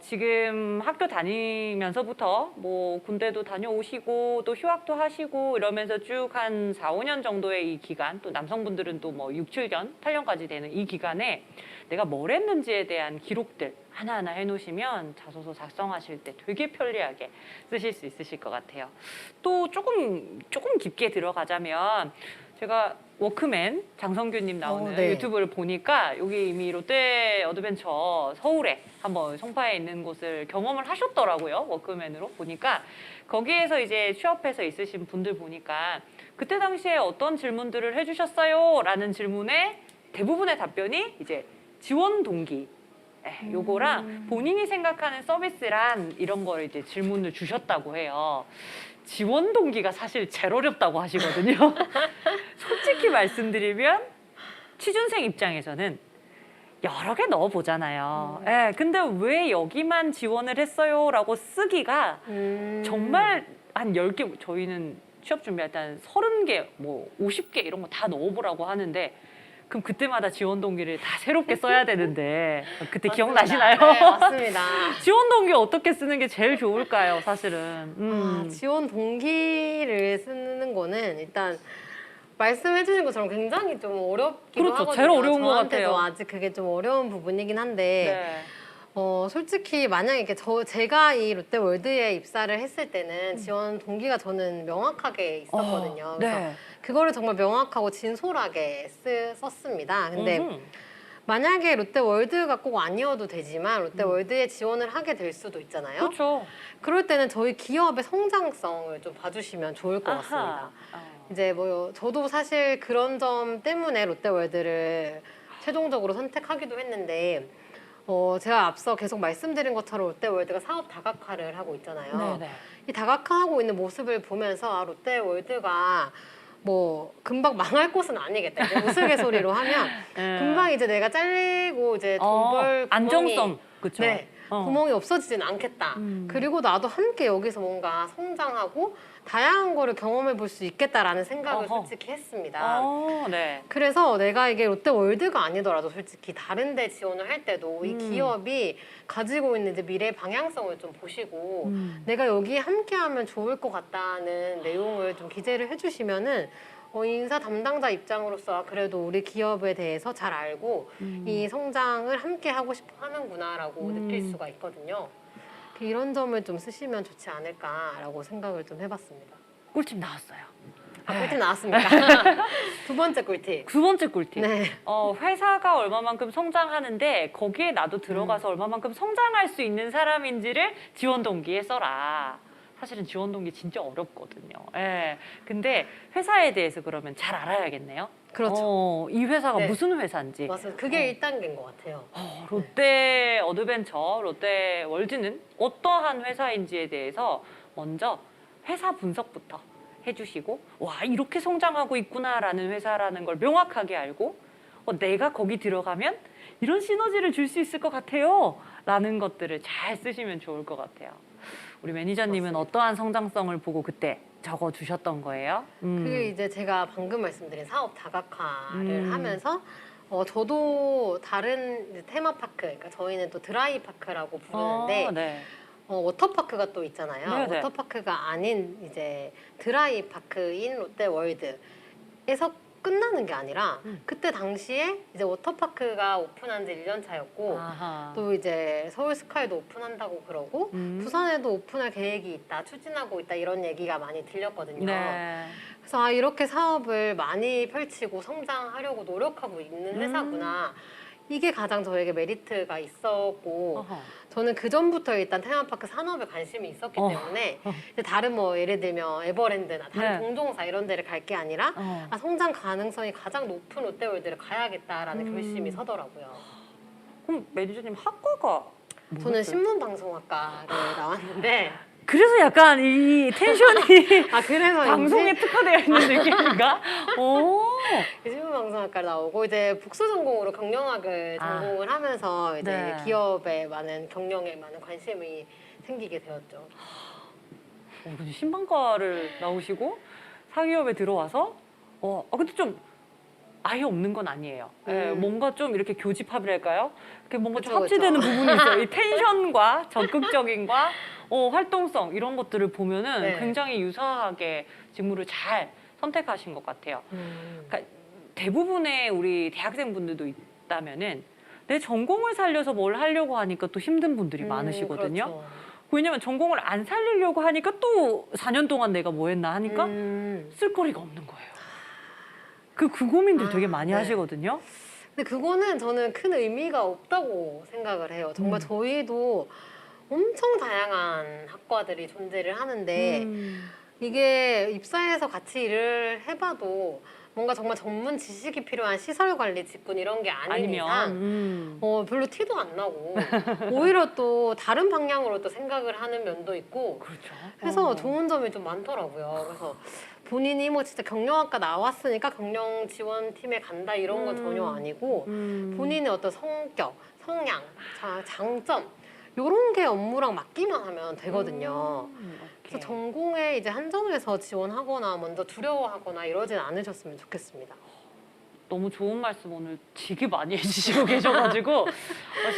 지금 학교 다니면서부터 뭐 군대도 다녀오시고 또 휴학도 하시고 이러면서 쭉 한 4, 5년 정도의 이 기간, 또 남성분들은 또 뭐 6, 7년, 8년까지 되는 이 기간에 내가 뭘 했는지에 대한 기록들 하나하나 해놓으시면 자소서 작성하실 때 되게 편리하게 쓰실 수 있으실 것 같아요. 또 조금 깊게 들어가자면 제가 워크맨 장성규님 나오는 네. 유튜브를 보니까 여기 이미 롯데 어드벤처 서울에 한번 송파에 있는 곳을 경험을 하셨더라고요. 워크맨으로 보니까 거기에서 이제 취업해서 있으신 분들 보니까 그때 당시에 어떤 질문들을 해주셨어요? 라는 질문에 대부분의 답변이 이제 지원 동기 요거랑 본인이 생각하는 서비스란 이런 걸 이제 질문을 주셨다고 해요. 지원 동기가 사실 제일 어렵다고 하시거든요. 솔직히 말씀드리면 취준생 입장에서는 여러 개 넣어보잖아요. 근데 왜 여기만 지원을 했어요? 라고 쓰기가 정말 한 10개, 저희는 취업 준비할 때 한 30개, 뭐 50개 이런 거 다 넣어보라고 하는데 그럼 그때마다 지원 동기를 다 새롭게 써야 되는데 그때 기억나시나요? 네, 맞습니다. 지원 동기 어떻게 쓰는 게 제일 좋을까요, 사실은? 지원 동기를 쓰는 거는 일단 말씀해 주신 것처럼 굉장히 좀 어렵기도 그렇죠. 하거든요. 제일 어려운 것 저한테도 같아요. 아직 그게 좀 어려운 부분이긴 한데 네. 솔직히 만약에 이렇게 제가 이 롯데월드에 입사를 했을 때는 지원 동기가 저는 명확하게 있었거든요. 그래서 네. 그거를 정말 명확하고 진솔하게 썼습니다. 근데 만약에 롯데월드가 꼭 아니어도 되지만 롯데월드에 지원을 하게 될 수도 있잖아요. 그렇죠. 그럴 때는 저희 기업의 성장성을 좀 봐주시면 좋을 것 같습니다. 이제 뭐 저도 사실 그런 점 때문에 롯데월드를 최종적으로 선택하기도 했는데 제가 앞서 계속 말씀드린 것처럼 롯데월드가 사업 다각화를 하고 있잖아요. 네네. 이 다각화하고 있는 모습을 보면서 롯데월드가 뭐 금방 망할 곳은 아니겠다. 이제 우스갯소리로 하면 금방 이제 내가 잘리고 이제 돈 벌 안정성. 그렇죠. 네. 구멍이 없어지진 않겠다. 그리고 나도 함께 여기서 뭔가 성장하고 다양한 거를 경험해 볼 수 있겠다라는 생각을 솔직히 했습니다. 네. 그래서 내가 이게 롯데월드가 아니더라도 솔직히 다른 데 지원을 할 때도 이 기업이 가지고 있는 이제 미래 방향성을 좀 보시고 내가 여기에 함께하면 좋을 것 같다는 내용을 좀 기재를 해주시면은 인사 담당자 입장으로서 그래도 우리 기업에 대해서 잘 알고 이 성장을 함께 하고 싶어 하는구나라고 느낄 수가 있거든요. 이런 점을 좀 쓰시면 좋지 않을까라고 생각을 좀 해봤습니다. 꿀팁 나왔어요. 꿀팁 나왔습니다. 두 번째 꿀팁. 두 번째 꿀팁. 네. 회사가 얼마만큼 성장하는데 거기에 나도 들어가서 얼마만큼 성장할 수 있는 사람인지를 지원 동기에 써라. 사실은 지원 동기 진짜 어렵거든요. 예. 근데 회사에 대해서 그러면 잘 알아야겠네요. 그렇죠. 이 회사가 네. 무슨 회사인지. 맞아요. 그게 1단계인 것 같아요. 롯데 어드벤처, 롯데 월드는 어떠한 회사인지에 대해서 먼저 회사 분석부터 해주시고, 와, 이렇게 성장하고 있구나라는 회사라는 걸 명확하게 알고, 내가 거기 들어가면 이런 시너지를 줄 수 있을 것 같아요. 라는 것들을 잘 쓰시면 좋을 것 같아요. 우리 매니저님은 맞습니다. 어떠한 성장성을 보고 그때 적어주셨던 거예요? 그게 이제 제가 방금 말씀드린 사업 다각화를 음. 하면서 저도 다른 이제 테마파크, 그러니까 저희는 또 드라이파크라고 부르는데 네. 워터파크가 또 있잖아요. 네네. 워터파크가 아닌 이제 드라이파크인 롯데월드에서 끝나는 게 아니라 그때 당시에 이제 워터파크가 오픈한 지 1년 차였고 아하. 또 이제 서울스카이도 오픈한다고 그러고 부산에도 오픈할 계획이 있다, 추진하고 있다 이런 얘기가 많이 들렸거든요. 네. 그래서 이렇게 사업을 많이 펼치고 성장하려고 노력하고 있는 회사구나. 이게 가장 저에게 메리트가 있었고 어허. 저는 그 전부터 일단 테마파크 산업에 관심이 있었기 때문에 이제 다른 뭐 예를 들면 에버랜드나 다른 네. 동종사 이런 데를 갈 게 아니라 성장 가능성이 가장 높은 롯데월드를 가야겠다라는 결심이 서더라고요. 그럼 매니저님 학과가 저는 뭐였어요? 신문방송학과를 나왔는데 그래서 약간 이 텐션이 그래서 방송에 특화되어 있는 느낌인가? 오. 신문방송학과 나오고 이제 복수 전공으로 경영학을 아. 전공을 하면서 이제 네. 기업에 많은 경영에 많은 관심이 생기게 되었죠. 근데 신방과를 나오시고 사기업에 들어와서 근데 좀 아예 없는 건 아니에요. 예, 뭔가 좀 이렇게 교집합이랄까요? 이렇게 뭔가 좀 그쵸, 합치되는 그쵸. 부분이 있어요. 이 텐션과 적극적인과 활동성 이런 것들을 보면은 네. 굉장히 유사하게 직무를 잘 선택하신 것 같아요. 그러니까 대부분의 우리 대학생분들도 있다면은 내 전공을 살려서 뭘 하려고 하니까 또 힘든 분들이 많으시거든요. 그렇죠. 왜냐면 전공을 안 살리려고 하니까 또 4년 동안 내가 뭐 했나 하니까 쓸거리가 없는 거예요. 그 고민들 되게 많이 네. 하시거든요. 근데 그거는 저는 큰 의미가 없다고 생각을 해요. 정말 저희도 엄청 다양한 학과들이 존재를 하는데 이게 입사해서 같이 일을 해봐도 뭔가 정말 전문 지식이 필요한 시설 관리, 직군 이런 게 아닌 이상 별로 티도 안 나고 오히려 또 다른 방향으로 또 생각을 하는 면도 있고 그렇죠. 해서 좋은 점이 좀 많더라고요. 그래서 본인이 뭐 진짜 경영학과 나왔으니까 경영 지원팀에 간다 이런 건 전혀 아니고 본인의 어떤 성격, 성향, 장점 이런 게 업무랑 맞기만 하면 되거든요. 그래서 전공에 이제 한정해서 지원하거나 먼저 두려워하거나 이러진 않으셨으면 좋겠습니다. 너무 좋은 말씀 오늘 되게 많이 해주시고 계셔가지고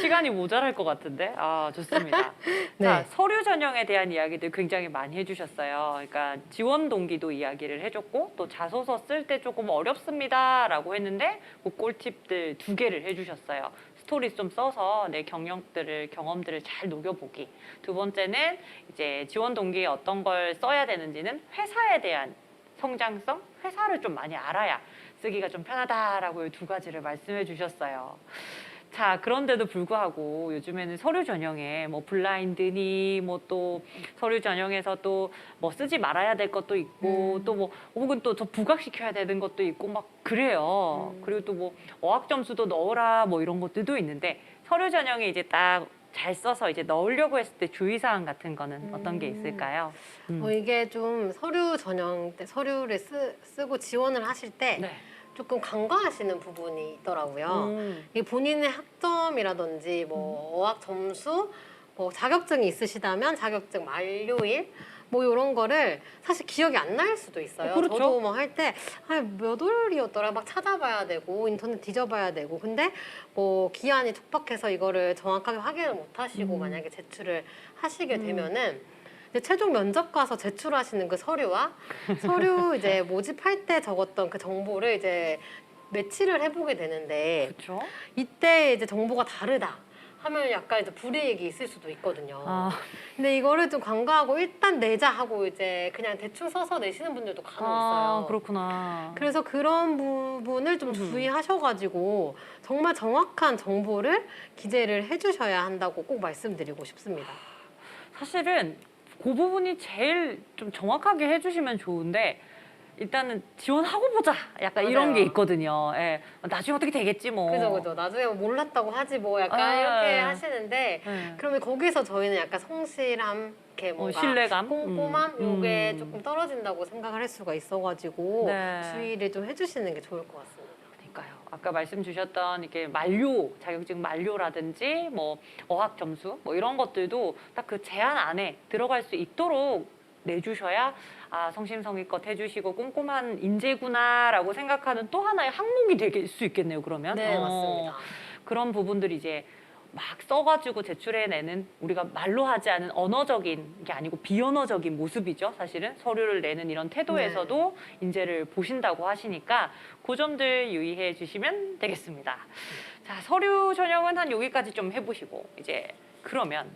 시간이 모자랄 것 같은데 좋습니다. 네. 자, 서류 전형에 대한 이야기들 굉장히 많이 해주셨어요. 그러니까 지원 동기도 이야기를 해줬고 또 자소서 쓸 때 조금 어렵습니다라고 했는데 그 꿀팁들 2개를 해주셨어요. 스토리 좀 써서 내 경험들을 잘 녹여보기. 두 번째는 이제 지원 동기에 어떤 걸 써야 되는지는 회사에 대한 성장성, 회사를 좀 많이 알아야 쓰기가 좀 편하다라고 이 2가지를 말씀해 주셨어요. 자, 그런데도 불구하고 요즘에는 서류 전형에 뭐 블라인드니 뭐 또 서류 전형에서 또 뭐 쓰지 말아야 될 것도 있고 또 뭐 혹은 또 더 부각시켜야 되는 것도 있고 막 그래요. 그리고 또 뭐 어학 점수도 넣어라 뭐 이런 것들도 있는데 서류 전형에 이제 딱 잘 써서 이제 넣으려고 했을 때 주의사항 같은 거는 어떤 게 있을까요? 이게 좀 서류 전형 때 서류를 쓰고 지원을 하실 때 네. 조금 간과하시는 부분이 있더라고요. 이게 본인의 학점이라든지 뭐 어학 점수, 뭐 자격증이 있으시다면 자격증 만료일 뭐 이런 거를 사실 기억이 안 날 수도 있어요. 그렇죠. 저도 뭐 할 때 몇 월이었더라 막 찾아봐야 되고 인터넷 뒤져봐야 되고 근데 뭐 기한이 촉박해서 이거를 정확하게 확인을 못 하시고 만약에 제출을 하시게 되면은 이제 최종 면접 가서 제출하시는 그 서류와 서류 이제 모집할 때 적었던 그 정보를 이제 매치를 해보게 되는데 그렇죠. 이때 이제 정보가 다르다 하면 약간 이제 불이익이 있을 수도 있거든요. 아, 근데 이거를 좀 간과하고 일단 내자 하고 이제 그냥 대충 써서 내시는 분들도 간혹 있어요. 그렇구나. 그래서 그런 부분을 좀 주의하셔가지고 정말 정확한 정보를 기재를 해주셔야 한다고 꼭 말씀드리고 싶습니다. 사실은 그 부분이 제일 좀 정확하게 해주시면 좋은데 일단은 지원하고 보자. 약간 이런 맞아요. 게 있거든요. 예. 나중에 어떻게 되겠지 뭐. 그죠. 나중에 몰랐다고 하지 뭐 약간 아, 이렇게 하시는데 예. 그러면 거기서 저희는 약간 성실함, 이렇게 뭔가 신뢰감? 꼼꼼함 요게 음. 조금 떨어진다고 생각을 할 수가 있어가지고 네. 주의를 좀 해주시는 게 좋을 것 같습니다. 그러니까요. 아까 말씀 주셨던 이렇게 만료, 자격증 만료라든지 뭐 어학 점수 뭐 이런 것들도 딱 그 제한 안에 들어갈 수 있도록 내주셔야 아, 성심성의껏 해주시고 꼼꼼한 인재구나라고 생각하는 또 하나의 항목이 될 수 있겠네요. 그러면 네, 맞습니다. 그런 부분들이 이제 막 써가지고 제출해내는 우리가 말로 하지 않은 언어적인 게 아니고 비언어적인 모습이죠. 사실은 서류를 내는 이런 태도에서도 인재를 보신다고 하시니까 그 점들 유의해 주시면 되겠습니다. 자, 서류 전형은 한 여기까지 좀 해보시고 이제 그러면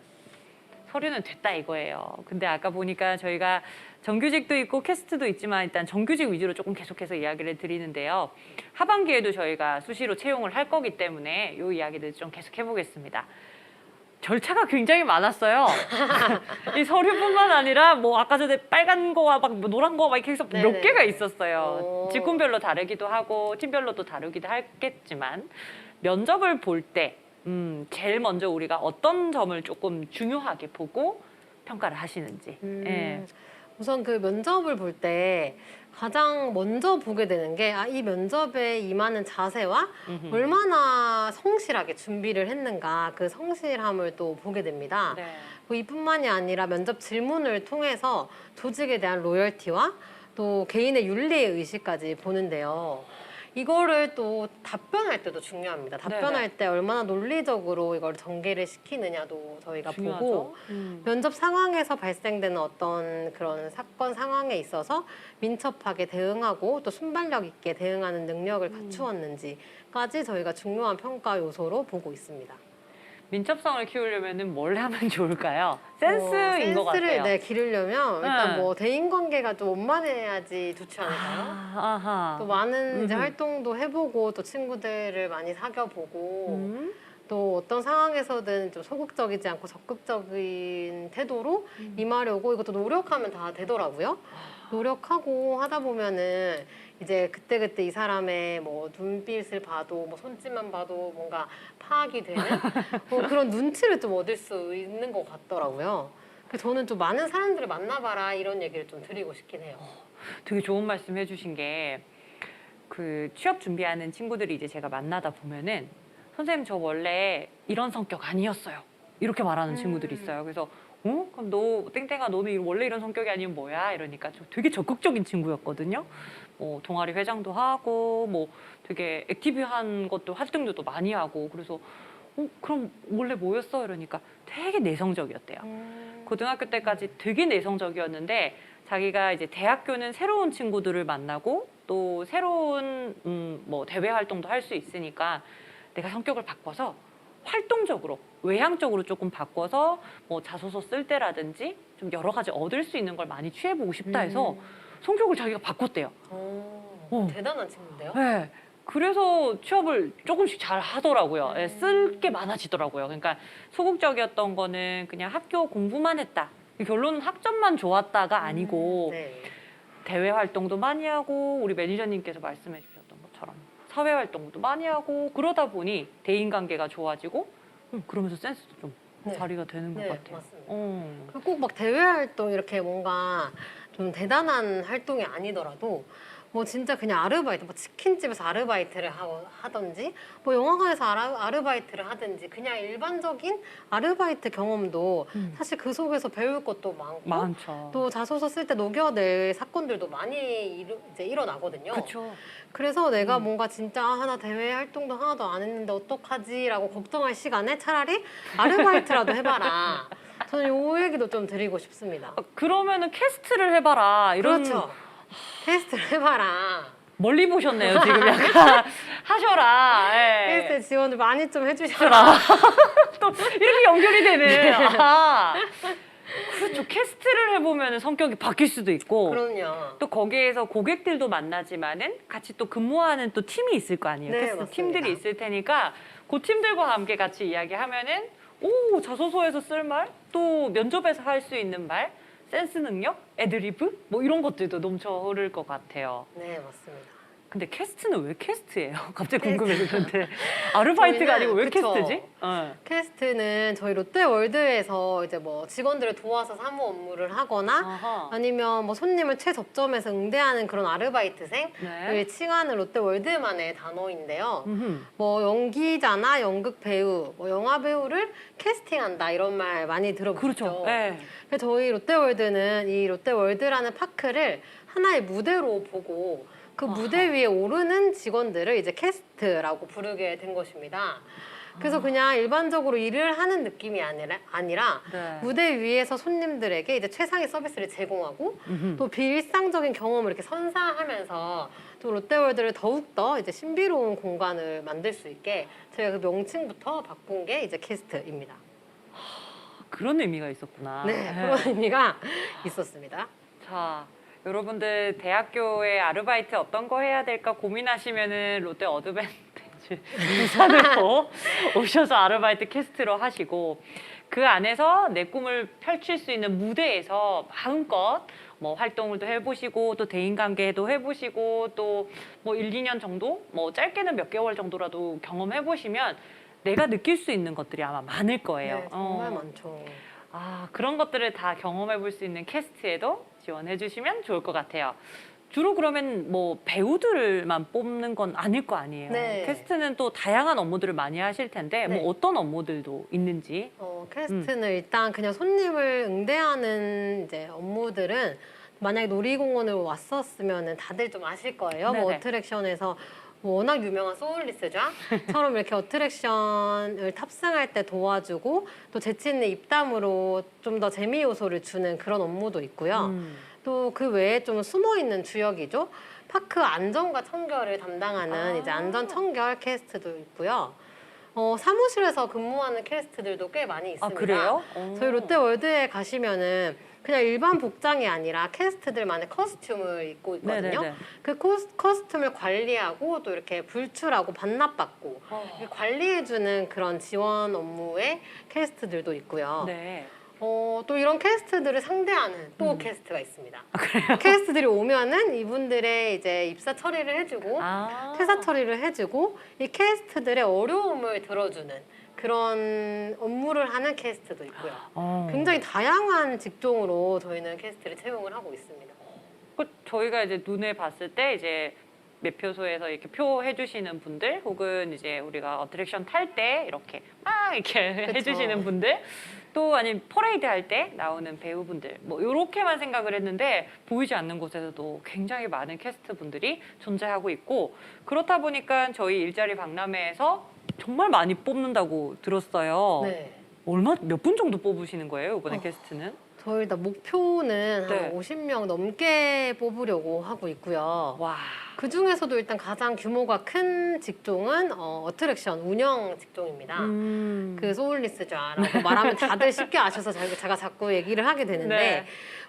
서류는 됐다 이거예요. 근데 아까 보니까 저희가 정규직도 있고 캐스트도 있지만 일단 정규직 위주로 조금 계속해서 이야기를 드리는데요. 하반기에도 저희가 수시로 채용을 할 거기 때문에 이 이야기들 좀 계속 해보겠습니다. 절차가 굉장히 많았어요. 이 서류뿐만 아니라 뭐 아까 전에 빨간 거와 막 노란 거와 막 이렇게 해서 몇 네네. 개가 있었어요. 오. 직군별로 다르기도 하고 팀별로도 다르기도 하겠지만 면접을 볼 때 제일 먼저 우리가 어떤 점을 조금 중요하게 보고 평가를 하시는지. 예. 우선 그 면접을 볼 때 가장 먼저 보게 되는 게 이 면접에 임하는 자세와 음흠. 얼마나 성실하게 준비를 했는가 그 성실함을 또 보게 됩니다. 네. 뭐 이뿐만이 아니라 면접 질문을 통해서 조직에 대한 로열티와 또 개인의 윤리 의식까지 보는데요. 이거를 또 답변할 때도 중요합니다. 답변할 네네. 때 얼마나 논리적으로 이걸 전개를 시키느냐도 저희가 중요하죠. 보고 면접 상황에서 발생되는 어떤 그런 사건 상황에 있어서 민첩하게 대응하고 또 순발력 있게 대응하는 능력을 갖추었는지까지 저희가 중요한 평가 요소로 보고 있습니다. 민첩성을 키우려면 뭘 하면 좋을까요? 센스인 것 센스를 같아요. 기르려면 일단 네. 뭐 대인 관계가 좀 원만해야지 좋지 않을까요? 아하. 또 많은 이제 음흠. 활동도 해보고 또 친구들을 많이 사귀어보고 음. 또 어떤 상황에서든 좀 소극적이지 않고 적극적인 태도로 임하려고 이것도 노력하면 다 되더라고요. 노력하고 하다 보면은 이제 그때그때 이 사람의 뭐 눈빛을 봐도 뭐 손짓만 봐도 뭔가 파악이 되는 그런 눈치를 좀 얻을 수 있는 것 같더라고요. 그래서 저는 좀 많은 사람들을 만나봐라 이런 얘기를 좀 드리고 싶긴 해요. 되게 좋은 말씀 해주신 게 그 취업 준비하는 친구들이 이제 제가 만나다 보면은 선생님 저 원래 이런 성격 아니었어요. 이렇게 말하는 친구들이 있어요. 그래서 그럼 너 땡땡아 너는 원래 이런 성격이 아니면 뭐야? 이러니까 저 되게 적극적인 친구였거든요. 뭐 동아리 회장도 하고 뭐 되게 액티브한 것도 활동도 많이 하고 그래서 그럼 원래 뭐였어? 이러니까 되게 내성적이었대요. 고등학교 때까지 되게 내성적이었는데 자기가 이제 대학교는 새로운 친구들을 만나고 또 새로운 뭐 대외 활동도 할 수 있으니까 내가 성격을 바꿔서 활동적으로 외향적으로 조금 바꿔서 뭐 자소서 쓸 때라든지 좀 여러 가지 얻을 수 있는 걸 많이 취해보고 싶다 해서 성격을 자기가 바꿨대요. 대단한 친구인데요? 네. 그래서 취업을 조금씩 잘 하더라고요. 네, 쓸 게 많아지더라고요. 그러니까 소극적이었던 거는 그냥 학교 공부만 했다. 결론은 학점만 좋았다가 아니고 네. 대외 활동도 많이 하고 우리 매니저님께서 말씀해 주셨던 것처럼 사회 활동도 많이 하고 그러다 보니 대인관계가 좋아지고 그러면서 센스도 좀 네. 발휘가 되는 것 네, 같아요. 맞습니다. 어. 꼭 막 대외 활동 이렇게 뭔가 좀 대단한 활동이 아니더라도 뭐 진짜 그냥 아르바이트, 뭐 치킨집에서 아르바이트를 하든지 뭐 영화관에서 아르바이트를 하든지 그냥 일반적인 아르바이트 경험도 사실 그 속에서 배울 것도 많고 많죠. 또 자소서 쓸 때 녹여낼 사건들도 많이 이제 일어나거든요. 그렇죠. 그래서 내가 뭔가 진짜 하나 대외 활동도 하나도 안 했는데 어떡하지라고 걱정할 시간에 차라리 아르바이트라도 해봐라. 저는 요 얘기도 좀 드리고 싶습니다. 그러면은 캐스트를 해봐라. 이런 그렇죠. 테스트를 해봐라. 멀리 보셨네요. 지금 약간 하셔라. 예. 캐스트 지원을 많이 좀 해주셔라. 또 이렇게 연결이 되네. 아, 그렇죠. 캐스트를 해보면 성격이 바뀔 수도 있고 그럼요. 또 거기에서 고객들도 만나지만은 같이 또 근무하는 또 팀이 있을 거 아니에요. 네, 캐스트 맞습니다. 팀들이 있을 테니까 그 팀들과 함께 같이 이야기하면은 오 자소서에서 쓸 말, 또 면접에서 할 수 있는 말, 센스 능력, 애드리브 뭐 이런 것들도 넘쳐 흐를 것 같아요. 네, 맞습니다. 근데 캐스트는 왜 캐스트예요? 갑자기 궁금해졌는데 아르바이트가 아니고 왜 그쵸. 캐스트지? 캐스트는 저희 롯데월드에서 이제 뭐 직원들을 도와서 사무 업무를 하거나 아하. 아니면 뭐 손님을 최접점에서 응대하는 그런 아르바이트생을 네. 칭하는 롯데월드만의 단어인데요. 음흠. 뭐 연기자나 연극 배우, 뭐 영화 배우를 캐스팅한다 이런 말 많이 들어보셨죠? 그렇죠. 네. 그래서 저희 롯데월드는 이 롯데월드라는 파크를 하나의 무대로 보고 그 아하. 무대 위에 오르는 직원들을 이제 캐스트라고 부르게 된 것입니다. 그래서 그냥 일반적으로 일을 하는 느낌이 아니라 네. 무대 위에서 손님들에게 이제 최상의 서비스를 제공하고 음흠. 또 비일상적인 경험을 이렇게 선사하면서 또 롯데월드를 더욱더 이제 신비로운 공간을 만들 수 있게 저희가 그 명칭부터 바꾼 게 이제 캐스트입니다. 그런 의미가 있었구나. 네, 그런 의미가 있었습니다. 자, 여러분들 대학교에 아르바이트 어떤 거 해야 될까 고민하시면은 롯데 어드밴티지 부산으로 오셔서 아르바이트 캐스트로 하시고 그 안에서 내 꿈을 펼칠 수 있는 무대에서 마음껏 뭐 활동을 또 해보시고 또 대인관계도 해보시고 또 뭐 1, 2년 정도 뭐 짧게는 몇 개월 정도라도 경험해보시면 내가 느낄 수 있는 것들이 아마 많을 거예요. 네, 정말 많죠. 아, 그런 것들을 다 경험해 볼 수 있는 캐스트에도 지원해 주시면 좋을 것 같아요. 주로 그러면 뭐 배우들만 뽑는 건 아닐 거 아니에요. 네. 캐스트는 또 다양한 업무들을 많이 하실 텐데 네. 뭐 어떤 업무들도 있는지. 캐스트는 일단 그냥 손님을 응대하는 이제 업무들은 만약에 놀이공원을 왔었으면 다들 좀 아실 거예요. 뭐 네네. 어트랙션에서 뭐 워낙 유명한 소울리스좌처럼 이렇게 어트랙션을 탑승할 때 도와주고 또 재치 있는 입담으로 좀 더 재미 요소를 주는 그런 업무도 있고요. 또 그 외에 좀 숨어 있는 주역이죠. 파크 안전과 청결을 담당하는 이제 안전 청결 캐스트도 있고요. 사무실에서 근무하는 캐스트들도 꽤 많이 있습니다. 아, 그래요? 저희 롯데월드에 가시면은 그냥 일반 복장이 아니라 캐스트들만의 커스튬을 입고 있거든요. 네네네. 그 커스튬을 관리하고 또 이렇게 불출하고 반납받고 이렇게 관리해주는 그런 지원 업무의 캐스트들도 있고요. 네. 또 이런 캐스트들을 상대하는 또 캐스트가 있습니다. 캐스트들이 오면은 이분들의 이제 입사 처리를 해주고 아. 퇴사 처리를 해주고 이 캐스트들의 어려움을 들어주는 그런 업무를 하는 캐스트도 있고요. 굉장히 다양한 직종으로 저희는 캐스트를 채용을 하고 있습니다. 저희가 이제 눈에 봤을 때 이제 매표소에서 이렇게 표 해주시는 분들 혹은 이제 우리가 어트랙션 탈 때 이렇게 막 이렇게 그쵸. 해주시는 분들 또 아니면 퍼레이드 할 때 나오는 배우분들 뭐 이렇게만 생각을 했는데 보이지 않는 곳에서도 굉장히 많은 캐스트 분들이 존재하고 있고 그렇다 보니까 저희 일자리 박람회에서 정말 많이 뽑는다고 들었어요. 네. 몇 분 정도 뽑으시는 거예요 이번에 캐스트는? 저희 다 목표는 네. 한 50명 넘게 뽑으려고 하고 있고요. 와. 그 중에서도 일단 가장 규모가 큰 직종은 어트랙션 운영 직종입니다. 그 소울리스좌라고 말하면 다들 쉽게 아셔서 제가 자꾸 얘기를 하게 되는데 네.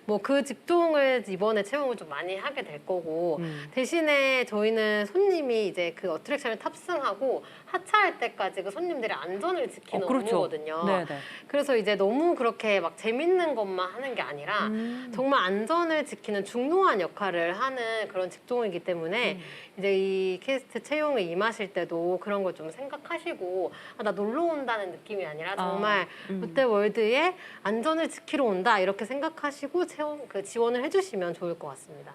뭐 그 직종을 이번에 채용을 좀 많이 하게 될 거고 대신에 저희는 손님이 이제 그 어트랙션을 탑승하고 하차할 때까지 그 손님들의 안전을 지키는 그렇죠. 업무거든요. 네네. 그래서 이제 너무 그렇게 막 재밌는 것만 하는 게 아니라 정말 안전을 지키는 중요한 역할을 하는 그런 직종이기 때문에 이제 이 캐스트 채용에 임하실 때도 그런 걸 좀 생각하시고 나 놀러 온다는 느낌이 아니라 정말 롯데월드에 안전을 지키러 온다 이렇게 생각하시고 지원을 해주시면 좋을 것 같습니다.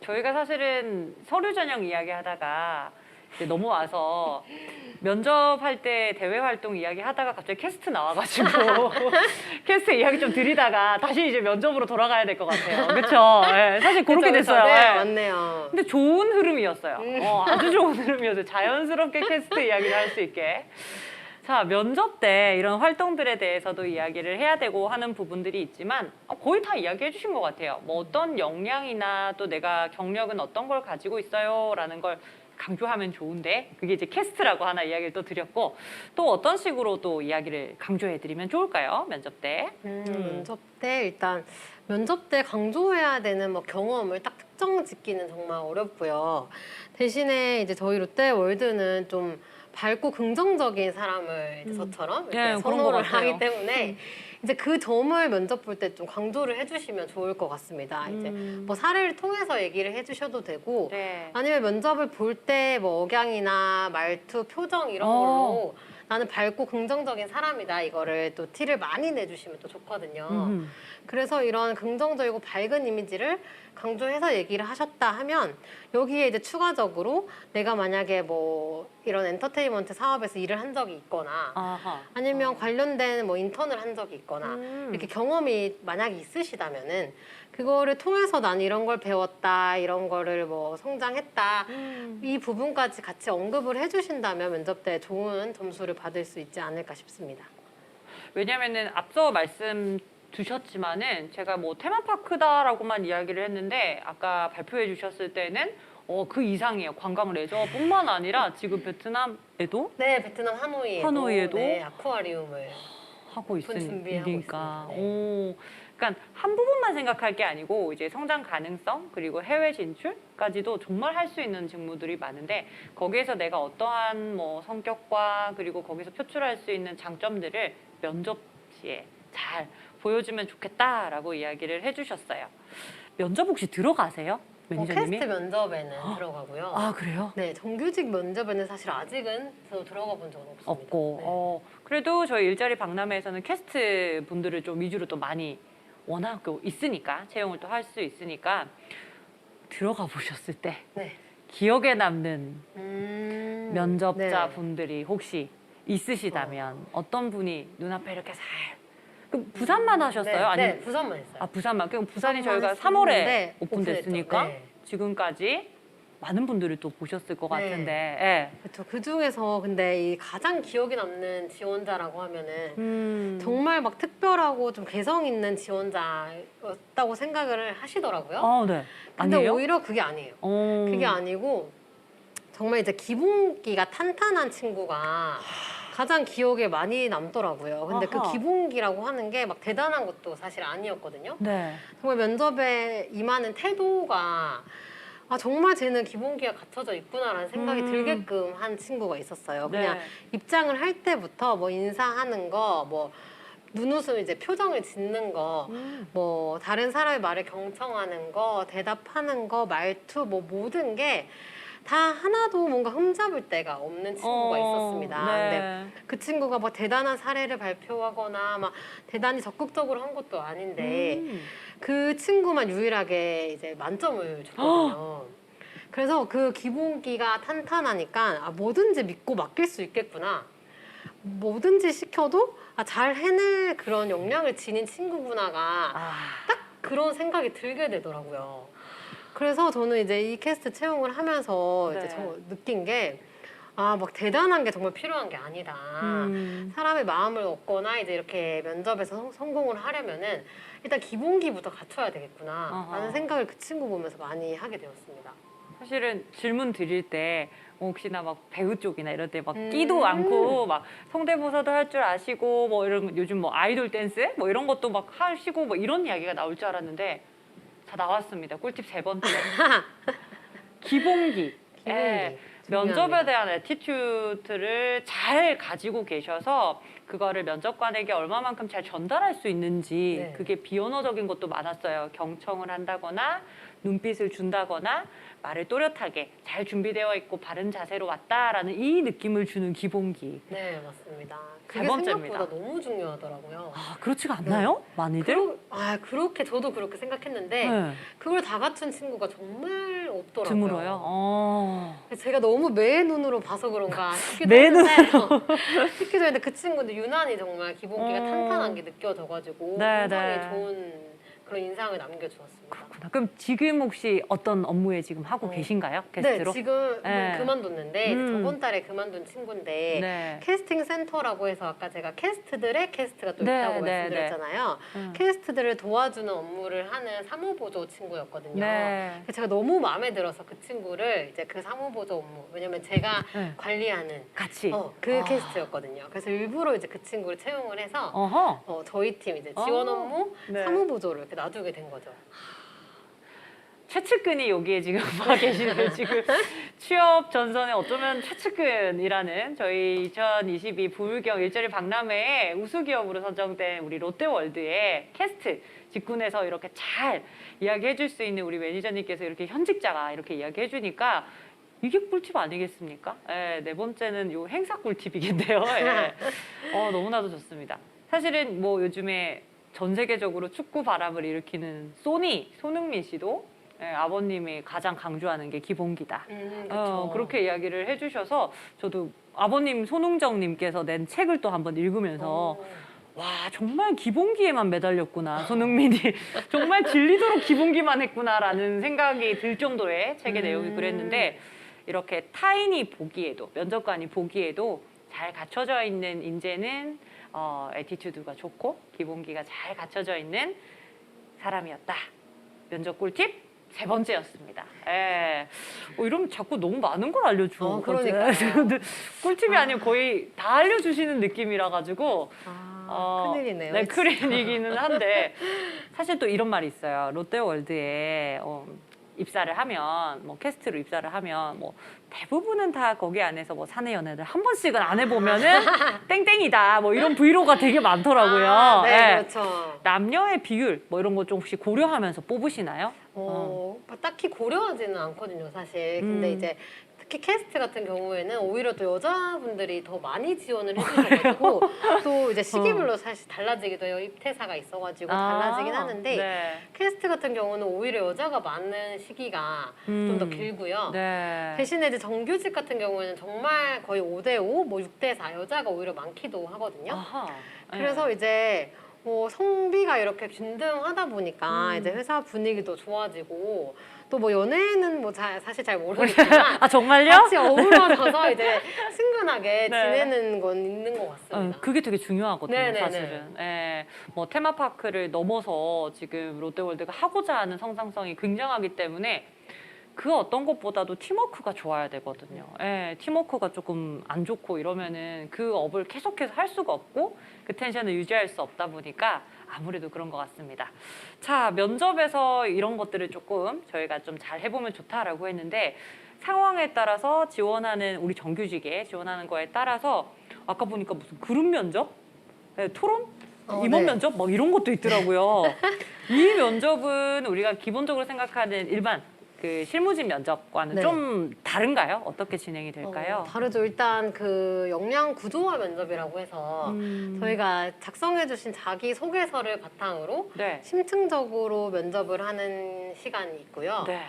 저희가 사실은 서류 전형 이야기 하다가 이제 넘어와서 면접할 때 대외 활동 이야기 하다가 갑자기 캐스트 나와가지고 캐스트 이야기 좀 드리다가 다시 이제 면접으로 돌아가야 될 것 같아요. 그렇죠? 네, 사실 그렇게 그쵸, 됐어요. 네, 네. 맞네요. 근데 좋은 흐름이었어요. 아주 좋은 흐름이었어요. 자연스럽게 캐스트 이야기를 할 수 있게. 자, 면접 때 이런 활동들에 대해서도 이야기를 해야 되고 하는 부분들이 있지만 거의 다 이야기해 주신 것 같아요. 뭐 어떤 역량이나 또 내가 경력은 어떤 걸 가지고 있어요 라는 걸 강조하면 좋은데 그게 이제 캐스트라고 하나 이야기를 또 드렸고 또 어떤 식으로 또 이야기를 강조해 드리면 좋을까요? 면접 때. 면접 때 일단 면접 때 강조해야 되는 뭐 경험을 딱 특정 짓기는 정말 어렵고요. 대신에 이제 저희 롯데월드는 좀 밝고 긍정적인 사람을 이제 저처럼 이렇게 네, 그런 것 선호를 같아요. 하기 때문에 이제 그 점을 면접 볼 때 좀 강조를 해주시면 좋을 것 같습니다. 이제 뭐 사례를 통해서 얘기를 해주셔도 되고 네. 아니면 면접을 볼 때 뭐 억양이나 말투, 표정 이런 걸로 나는 밝고 긍정적인 사람이다 이거를 또 티를 많이 내주시면 또 좋거든요. 그래서 이런 긍정적이고 밝은 이미지를 강조해서 얘기를 하셨다 하면 여기에 이제 추가적으로 내가 만약에 뭐 이런 엔터테인먼트 사업에서 일을 한 적이 있거나 아하. 아니면 관련된 뭐 인턴을 한 적이 있거나 이렇게 경험이 만약에 있으시다면은 그거를 통해서 난 이런 걸 배웠다, 이런 거를 뭐 성장했다 이 부분까지 같이 언급을 해주신다면 면접 때 좋은 점수를 받을 수 있지 않을까 싶습니다. 왜냐면은 앞서 말씀 주셨지만은 제가 뭐 테마파크다라고만 이야기를 했는데 아까 발표해 주셨을 때는 그 이상이에요. 관광 레저뿐만 아니라 지금 베트남에도 네, 베트남 하노이에도 네, 아쿠아리움을 하고 준비하고 있으니까. 있습니다. 네. 오, 그러니까 한 부분만 생각할 게 아니고 이제 성장 가능성 그리고 해외 진출까지도 정말 할 수 있는 직무들이 많은데 거기에서 내가 어떠한 뭐 성격과 그리고 거기서 표출할 수 있는 장점들을 면접 시에 잘 보여주면 좋겠다라고 이야기를 해주셨어요. 면접 혹시 들어가세요? 매니저님이? 캐스트 면접에는 들어가고요. 아, 그래요? 네, 정규직 면접에는 사실 아직은 저 들어가 본 적은 없습니다. 없고 네. 그래도 저희 일자리 박람회에서는 캐스트 분들을 좀 위주로 또 많이 워낙 있으니까 채용을 또 할 수 있으니까 들어가 보셨을 때 네. 기억에 남는 면접자 네. 분들이 혹시 있으시다면 어떤 분이 눈앞에 이렇게 살 부산만 하셨어요? 네, 아니면 네, 부산만 했어요. 아, 부산만. 그럼 부산이 저희가 부산만 3월에 했었는데 오픈됐으니까 네. 지금까지 많은 분들을 또 보셨을 것 네. 같은데. 예. 그렇죠. 그 중에서 근데 이 가장 기억에 남는 지원자라고 하면은 정말 막 특별하고 좀 개성 있는 지원자였다고 생각을 하시더라고요. 네. 근데 아니에요? 오히려 그게 아니에요. 그게 아니고 정말 이제 기본기가 탄탄한 친구가 가장 기억에 많이 남더라고요. 근데 아하. 그 기본기라고 하는 게 막 대단한 것도 사실 아니었거든요. 네. 정말 면접에 임하는 태도가 정말 쟤는 기본기가 갖춰져 있구나라는 생각이 들게끔 한 친구가 있었어요. 그냥 네. 입장을 할 때부터 뭐 인사하는 거, 뭐 눈웃음 이제 표정을 짓는 거, 뭐 다른 사람의 말을 경청하는 거, 대답하는 거, 말투 뭐 모든 게 다 하나도 뭔가 흠잡을 데가 없는 친구가 있었습니다. 네. 근데 그 친구가 뭐 대단한 사례를 발표하거나 막 대단히 적극적으로 한 것도 아닌데 그 친구만 유일하게 이제 만점을 줬거든요. 그래서 그 기본기가 탄탄하니까 뭐든지 믿고 맡길 수 있겠구나. 뭐든지 시켜도 잘 해낼 그런 역량을 지닌 친구구나가 딱 그런 생각이 들게 되더라고요. 그래서 저는 이제 이 캐스트 채용을 하면서 네. 이제 느낀 게 막 대단한 게 정말 필요한 게 아니다. 사람의 마음을 얻거나 이제 이렇게 면접에서 성공을 하려면은 일단 기본기부터 갖춰야 되겠구나 라는 생각을 그 친구 보면서 많이 하게 되었습니다. 사실은 질문 드릴 때 혹시나 막 배우 쪽이나 이럴 때 막 끼도 않고 막 성대모사도 할 줄 아시고 뭐 이런 요즘 뭐 아이돌 댄스 뭐 이런 것도 막 하시고 뭐 이런 이야기가 나올 줄 알았는데 다 나왔습니다. 꿀팁 3번째. 기본기. 예. 면접에 대한 애티튜드를 잘 가지고 계셔서 그거를 면접관에게 얼마만큼 잘 전달할 수 있는지 네. 그게 비언어적인 것도 많았어요. 경청을 한다거나 눈빛을 준다거나 말을 또렷하게 잘 준비되어 있고 바른 자세로 왔다라는 이 느낌을 주는 기본기. 네, 맞습니다. 그게 4번째입니다. 생각보다 너무 중요하더라고요. 그렇지가 않나요? 많이들? 그렇게 저도 그렇게 생각했는데 네. 그걸 다 갖춘 친구가 정말 없더라고요. 드물어요? 제가 너무 매의 눈으로 봐서 그런가 싶기도 매의 했는데 싶기도 했는데 그 친구는 유난히 정말 기본기가 탄탄한 게 느껴져가지고 네, 굉장히 네. 좋은 그런 인상을 남겨주었습니다. 그렇구나. 그럼 지금 혹시 어떤 업무에 지금 하고 계신가요? 게스트로? 네, 지금 네. 그만뒀는데 이제 저번 달에 그만둔 친구인데 네. 캐스팅 센터라고 해서 아까 제가 캐스트들의 캐스트가 또 네, 있다고 네, 말씀드렸잖아요. 캐스트들을 도와주는 업무를 하는 사무보조 친구였거든요. 네. 제가 너무 마음에 들어서 그 친구를 이제 그 사무보조 업무, 왜냐면 제가 네. 관리하는 같이. 그 캐스트였거든요. 그래서 일부러 이제 그 친구를 채용을 해서 어허. 저희 팀 이제 지원 업무, 네. 사무보조를 이렇게 놔두게 된 거죠. 최측근이 여기에 지금 와 계시는 지금 취업 전선에 어쩌면 최측근이라는 저희 2022 부울경 일자리 박람회에 우수 기업으로 선정된 우리 롯데월드의 캐스트 직군에서 이렇게 잘 이야기해 줄 수 있는 우리 매니저님께서 이렇게 현직자가 이렇게 이야기해 주니까 이게 꿀팁 아니겠습니까? 예, 네 번째는 요 행사 꿀팁이겠네요. 예. 너무나도 좋습니다. 사실은 뭐 요즘에 전 세계적으로 축구 바람을 일으키는 소니 손흥민 씨도 아버님이 가장 강조하는 게 기본기다. 그쵸. 그렇게 이야기를 해주셔서 저도 아버님 손흥정님께서 낸 책을 또 한번 읽으면서 와 정말 기본기에만 매달렸구나 손흥민이 정말 질리도록 기본기만 했구나라는 생각이 들 정도의 책의 내용이 그랬는데 이렇게 타인이 보기에도 면접관이 보기에도 잘 갖춰져 있는 인재는 애티튜드가 좋고 기본기가 잘 갖춰져 있는 사람이었다. 면접 꿀팁 세 번째였습니다. 예. 이러면 자꾸 너무 많은 걸 알려줘. 그러니까요. 근데 꿀팁이 아니고 거의 다 알려주시는 느낌이라 가지고 큰일이네요. 네, 큰일이기는 한데 사실 또 이런 말이 있어요. 롯데월드에 입사를 하면 뭐 캐스트로 입사를 하면 뭐 대부분은 다 거기 안에서 뭐 사내 연애를 한 번씩은 안 해보면은 땡땡이다 뭐 이런 브이로그가 되게 많더라고요. 네, 예. 그렇죠. 남녀의 비율 뭐 이런 거 좀 혹시 고려하면서 뽑으시나요? 딱히 고려하지는 않거든요, 사실. 근데 이제 특히 캐스트 같은 경우에는 오히려 또 여자분들이 더 많이 지원을 해주셔가지고 또 이제 시기별로 사실 달라지기도 해요. 입퇴사가 있어가지고 달라지긴 하는데 네. 캐스트 같은 경우는 오히려 여자가 많은 시기가 좀 더 길고요. 네. 대신에 이제 정규직 같은 경우에는 정말 거의 5대5, 뭐 6대4 여자가 오히려 많기도 하거든요. 아하. 그래서 이제 성비가 이렇게 균등하다 보니까 이제 회사 분위기도 좋아지고 또 뭐 연애는 뭐 사실 잘 모르겠지만 아 정말요? 같이 어우러져서 이제 친근하게 네. 지내는 건 있는 것 같습니다. 그게 되게 중요하거든요, 네네네. 사실은. 예, 뭐 테마파크를 넘어서 지금 롯데월드가 하고자 하는 성장성이 굉장하기 때문에 그 어떤 것보다도 팀워크가 좋아야 되거든요. 예, 팀워크가 조금 안 좋고 이러면은 그 업을 계속해서 할 수가 없고 그 텐션을 유지할 수 없다 보니까 아무래도 그런 것 같습니다. 자, 면접에서 이런 것들을 조금 저희가 좀 잘 해보면 좋다라고 했는데 상황에 따라서 지원하는 우리 정규직에 지원하는 거에 따라서 아까 보니까 무슨 그룹 면접, 네, 토론, 임원 네. 면접 막 이런 것도 있더라고요. 이 면접은 우리가 기본적으로 생각하는 일반 그 실무진 면접과는 네. 좀 다른가요? 어떻게 진행이 될까요? 다르죠. 일단 그 역량 구조화 면접이라고 해서 저희가 작성해주신 자기 소개서를 바탕으로 네. 심층적으로 면접을 하는 시간이 있고요. 네.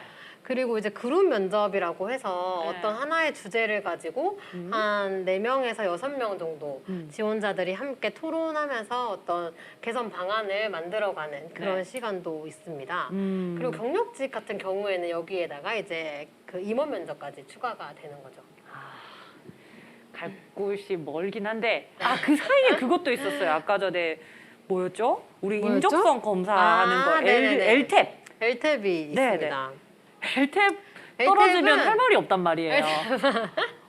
그리고 이제 그룹 면접이라고 해서 네. 어떤 하나의 주제를 가지고 한 4명에서 6명 정도 지원자들이 함께 토론하면서 어떤 개선 방안을 만들어가는 그런 네. 시간도 있습니다. 음. 그리고 경력직 같은 경우에는 여기에다가 이제 그 임원 면접까지 추가가 되는 거죠. 갈 곳이 멀긴 한데 그 사이에 그것도 있었어요. 아까 전에 뭐였죠? 우리 뭐였죠? 인적성 검사하는 거 네네네. LTEP. LTEP이 네네. 있습니다. LTEP 떨어지면 할 말이 없단 말이에요.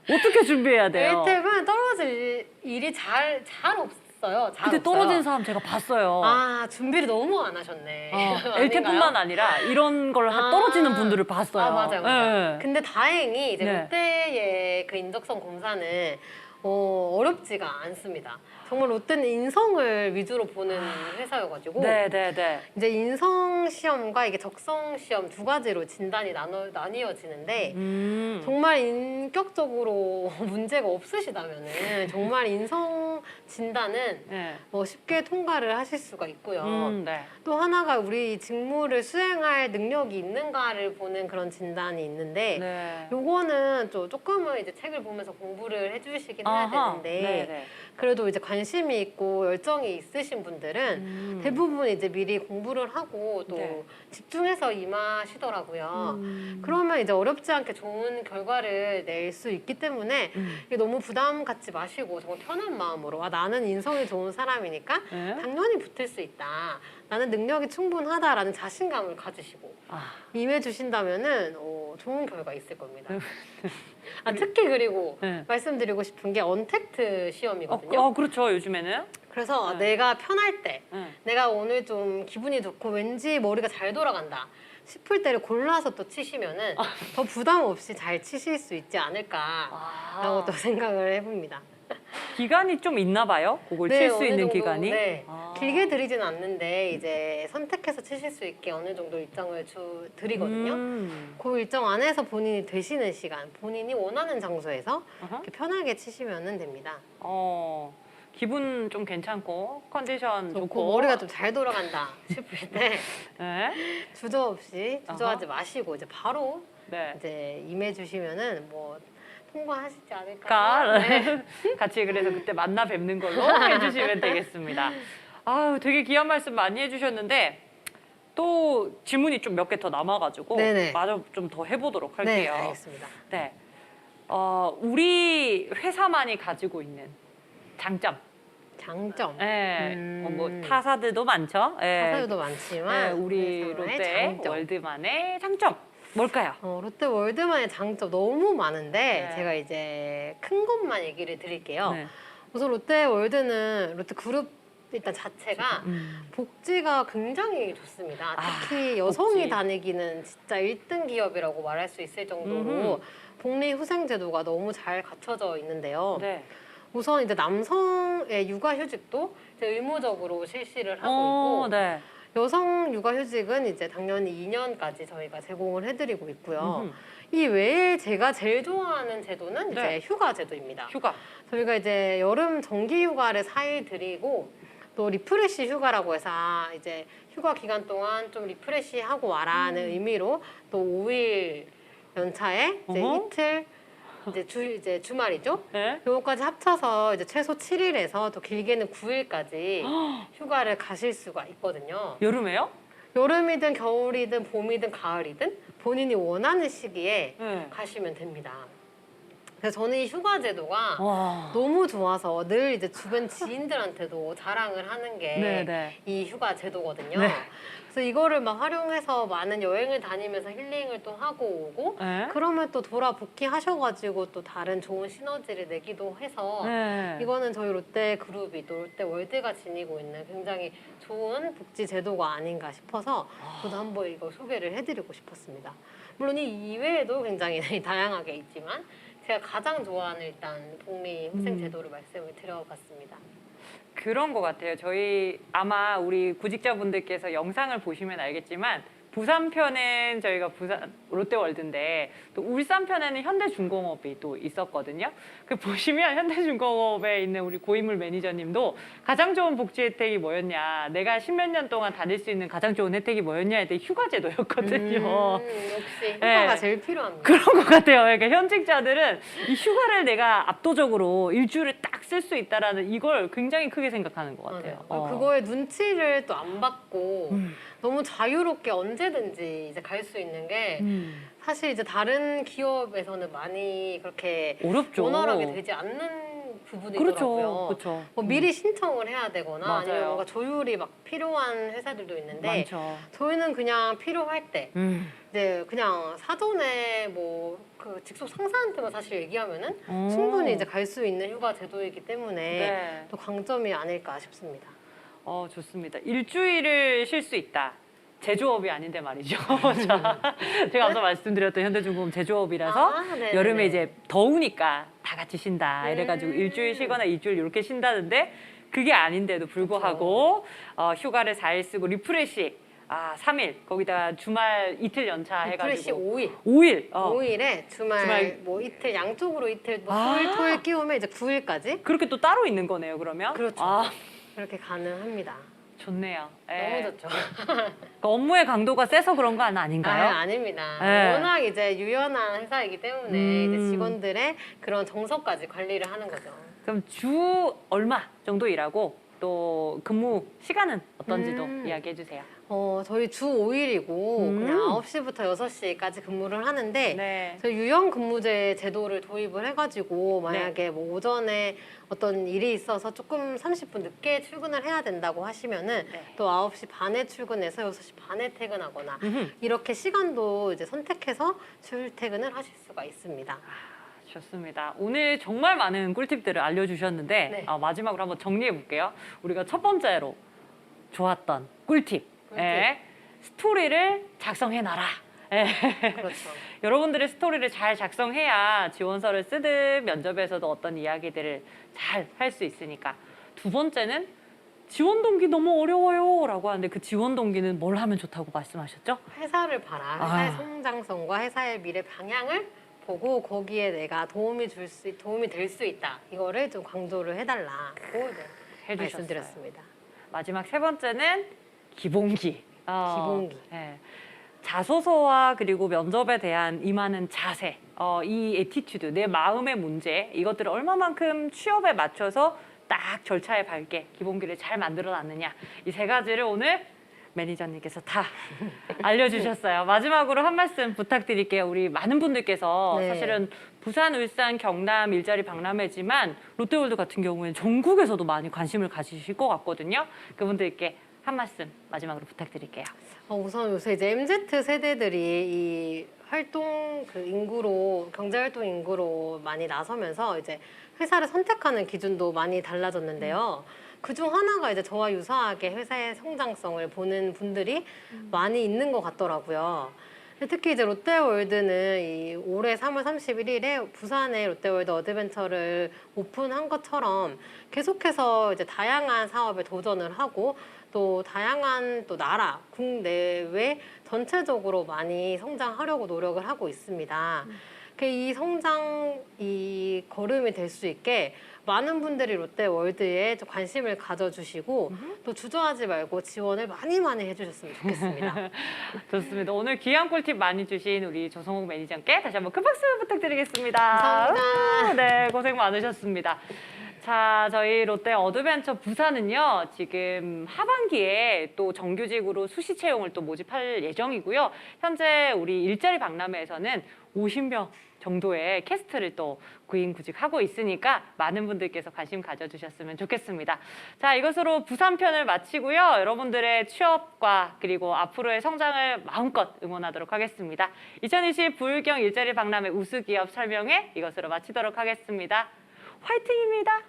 어떻게 준비해야 돼요? LTEP은 떨어질 일이 잘 없어요. 잘 근데 없어요. 떨어진 사람 제가 봤어요. 준비를 너무 안 하셨네. LTEP뿐만 아니라 이런 걸 떨어지는 분들을 봤어요. 맞아요. 네. 근데 다행히 이제 네. 롯데의 그 인적성 검사는 어렵지가 않습니다. 정말 롯데는 인성을 위주로 보는 회사여가지고 네네네. 이제 인성 시험과 이게 적성 시험 두 가지로 진단이 나뉘어지는데 정말 인격적으로 문제가 없으시다면은 정말 인성 진단은 네. 쉽게 통과를 하실 수가 있고요. 네. 또 하나가 우리 직무를 수행할 능력이 있는가를 보는 그런 진단이 있는데 네. 요거는 조금은 이제 책을 보면서 공부를 해주시긴 해야 아하. 되는데 네네. 그래도 이제 관심이 있고 열정이 있으신 분들은 대부분 이제 미리 공부를 하고 또 네. 집중해서 임하시더라고요. 그러면 이제 어렵지 않게 좋은 결과를 낼 수 있기 때문에 이게 너무 부담 갖지 마시고 정말 편한 마음으로 나는 인성이 좋은 사람이니까 네. 당연히 붙을 수 있다. 나는 능력이 충분하다라는 자신감을 가지시고 아, 임해주신다면은 좋은 결과 있을 겁니다. 특히 그리고 네. 말씀드리고 싶은 게 언택트 시험이거든요. 그렇죠. 요즘에는. 그래서 네. 내가 편할 때, 네. 내가 오늘 좀 기분이 좋고 왠지 머리가 잘 돌아간다 싶을 때를 골라서 또 치시면은 더 부담 없이 잘 치실 수 있지 않을까라고 또 생각을 해봅니다. 기간이 좀 있나 봐요. 그걸 칠 수 어느 있는 정도, 기간이. 네. 길게 드리진 않는데 이제 선택해서 치실 수 있게 어느 정도 일정을 드리거든요. 그 일정 안에서 본인이 되시는 시간, 본인이 원하는 장소에서 이렇게 편하게 치시면 됩니다. 기분 좀 괜찮고 컨디션 좋고 머리가 좀 잘 돌아간다 싶을 때 네. 주저없이 주저하지 마시고 이제 바로 네. 이제 임해주시면은 뭐 통과하시지 않을까. 그러니까 같이 그래서 그때 만나 뵙는 걸로 해주시면 되겠습니다. 아유, 되게 귀한 말씀 많이 해주셨는데 또 질문이 좀 몇 개 더 남아가지고 네네. 마저 좀 더 해보도록 네, 할게요. 알겠습니다. 네. 우리 회사만이 가지고 있는 장점. 장점. 네. 뭐 타사들도 많죠. 네. 타사들도 많지만 네, 우리 회사만의 롯데 장점. 월드만의 장점 뭘까요? 롯데 월드만의 장점 너무 많은데 네. 제가 이제 큰 것만 얘기를 드릴게요. 네. 우선 롯데 월드는 롯데 그룹 일단 자체가 복지가 굉장히 좋습니다. 특히 여성이 복지. 다니기는 진짜 1등 기업이라고 말할 수 있을 정도로 복리후생제도가 너무 잘 갖춰져 있는데요. 네. 우선 이제 남성의 육아휴직도 이제 의무적으로 실시를 하고 있고 네. 여성 육아휴직은 이제 당연히 2년까지 저희가 제공을 해드리고 있고요. 이 외에 제가 제일 좋아하는 제도는 네. 이제 휴가 제도입니다. 휴가. 저희가 이제 여름 정기 휴가를 4일 드리고 또 리프레시 휴가라고 해서 이제 휴가 기간 동안 좀 리프레시 하고 와라는 의미로 또 5일 연차에 이제 어허. 이틀 이제 주말이죠. 네. 요거까지 합쳐서 이제 최소 7일에서 또 길게는 9일까지 휴가를 가실 수가 있거든요. 여름에요? 여름이든 겨울이든 봄이든 가을이든 본인이 원하는 시기에 네. 가시면 됩니다. 그래서 저는 이 휴가 제도가 와. 너무 좋아서 늘 이제 주변 지인들한테도 자랑을 하는 게 네네. 이 휴가 제도거든요. 네. 그래서 이거를 막 활용해서 많은 여행을 다니면서 힐링을 또 하고 오고 네. 그러면 또 돌아 복귀하셔가지고 또 다른 좋은 시너지를 내기도 해서 네. 이거는 저희 롯데 그룹이 또 롯데 월드가 지니고 있는 굉장히 좋은 복지 제도가 아닌가 싶어서 저도 한번 이거 소개를 해드리고 싶었습니다. 물론 이 이외에도 굉장히 다양하게 있지만 제가 가장 좋아하는 일단 복리 후생 제도를 말씀을 드려봤습니다. 그런 것 같아요. 저희 아마 우리 구직자분들께서 영상을 보시면 알겠지만 부산 편은 저희가 부산 롯데월드인데 또 울산 편에는 현대중공업이 또 있었거든요. 그 보시면 현대중공업에 있는 우리 고인물 매니저님도 가장 좋은 복지 혜택이 뭐였냐, 내가 십몇 년 동안 다닐 수 있는 가장 좋은 혜택이 뭐였냐 했더니 휴가제도였거든요. 역시 휴가가 네. 제일 필요합니다. 그런 것 같아요. 그러니까 현직자들은 이 휴가를 내가 압도적으로 일주일을 딱 쓸 수 있다라는 이걸 굉장히 크게 생각하는 것 같아요. 맞아요. 그거에 눈치를 또 안 받고 너무 자유롭게 언제든지 이제 갈 수 있는 게 사실 이제 다른 기업에서는 많이 그렇게 어렵죠. 원활하게 되지 않는 부분이더라고요. 그렇죠. 뭐 미리 신청을 해야 되거나 맞아요. 아니면 뭔가 조율이 막 필요한 회사들도 있는데 많죠. 저희는 그냥 필요할 때 이제 그냥 사전에 뭐 그 직속 상사한테만 사실 얘기하면은 충분히 이제 갈 수 있는 휴가 제도이기 때문에 네. 또 강점이 아닐까 싶습니다. 좋습니다. 일주일을 쉴 수 있다. 제조업이 아닌데 말이죠. 자, 제가 앞서 말씀드렸던 현대중공업 제조업이라서 네네네. 여름에 이제 더우니까 다 같이 쉰다. 이래가지고 일주일 쉬거나 일주일 이렇게 쉰다는데 그게 아닌데도 불구하고 휴가를 4일 쓰고 리프레시 3일 거기다가 주말 이틀 연차 리프레시 해가지고 5일. 5일 5일에 주말 뭐 이틀 양쪽으로 이틀 뭐 토일 끼우면 이제 9일까지 그렇게 또 따로 있는 거네요. 그러면 그렇죠. 그렇게 가능합니다. 좋네요. 너무 좋죠. 그 업무의 강도가 세서 그런 건 아닌가요? 아닙니다. 네. 워낙 이제 유연한 회사이기 때문에 이제 직원들의 그런 정서까지 관리를 하는 거죠. 그럼 주 얼마 정도 일하고 또 근무 시간은 어떤지도 이야기해 주세요. 저희 주 5일이고 그냥 9시부터 6시까지 근무를 하는데 네. 저희 유연 근무제 제도를 도입을 해가지고 만약에 뭐 오전에 어떤 일이 있어서 조금 30분 늦게 출근을 해야 된다고 하시면은 네. 또 9시 반에 출근해서 6시 반에 퇴근하거나 음흠. 이렇게 시간도 이제 선택해서 출퇴근을 하실 수가 있습니다. 좋습니다. 오늘 정말 많은 꿀팁들을 알려주셨는데 네. 마지막으로 한번 정리해 볼게요. 우리가 첫 번째로 좋았던 꿀팁. 예. 스토리를 작성해놔라. 예. 그렇죠. 여러분들의 스토리를 잘 작성해야 지원서를 쓰든 면접에서도 어떤 이야기들을 잘 할 수 있으니까. 두 번째는 지원 동기 너무 어려워요 라고 하는데 그 지원 동기는 뭘 하면 좋다고 말씀하셨죠? 회사를 봐라. 회사의 성장성과 회사의 미래 방향을 보고 거기에 내가 도움이 될 수 있다. 이거를 좀 강조를 해달라고 해주셨어요. 말씀드렸습니다. 마지막 세 번째는 기본기. 기본기. 예. 자소서와 그리고 면접에 대한 임하는 자세, 이 애티튜드, 내 마음의 문제, 이것들을 얼마만큼 취업에 맞춰서 딱 절차에 밟게 기본기를 잘 만들어 놨느냐. 이 세 가지를 오늘 매니저님께서 다 알려주셨어요. 마지막으로 한 말씀 부탁드릴게요. 우리 많은 분들께서 네. 사실은 부산, 울산, 경남 일자리 박람회지만 롯데월드 같은 경우에는 전국에서도 많이 관심을 가지실 것 같거든요. 그분들께 한 말씀 마지막으로 부탁드릴게요. 우선 요새 이제 MZ 세대들이 이 활동 그 인구로 경제 활동 인구로 많이 나서면서 이제 회사를 선택하는 기준도 많이 달라졌는데요. 그중 하나가 이제 저와 유사하게 회사의 성장성을 보는 분들이 많이 있는 것 같더라고요. 특히 이제 롯데월드는 이 올해 3월 31일에 부산에 롯데월드 어드벤처를 오픈한 것처럼 계속해서 이제 다양한 사업에 도전을 하고 또 다양한 또 나라, 국내외 전체적으로 많이 성장하려고 노력을 하고 있습니다. 이 성장 이 걸음이 될 수 있게 많은 분들이 롯데월드에 좀 관심을 가져주시고 또 주저하지 말고 지원을 많이 해주셨으면 좋겠습니다. 좋습니다. 오늘 귀한 꿀팁 많이 주신 우리 조성욱 매니저께 다시 한번 큰 박수 부탁드리겠습니다. 감사합니다. 네, 고생 많으셨습니다. 자, 저희 롯데 어드벤처 부산은요, 지금 하반기에 또 정규직으로 수시 채용을 또 모집할 예정이고요. 현재 우리 일자리 박람회에서는 50명 정도의 캐스트를 또 구인구직하고 있으니까 많은 분들께서 관심 가져주셨으면 좋겠습니다. 자, 이것으로 부산편을 마치고요. 여러분들의 취업과 그리고 앞으로의 성장을 마음껏 응원하도록 하겠습니다. 2020 부울경 일자리 박람회 우수기업 설명회 이것으로 마치도록 하겠습니다. 화이팅입니다.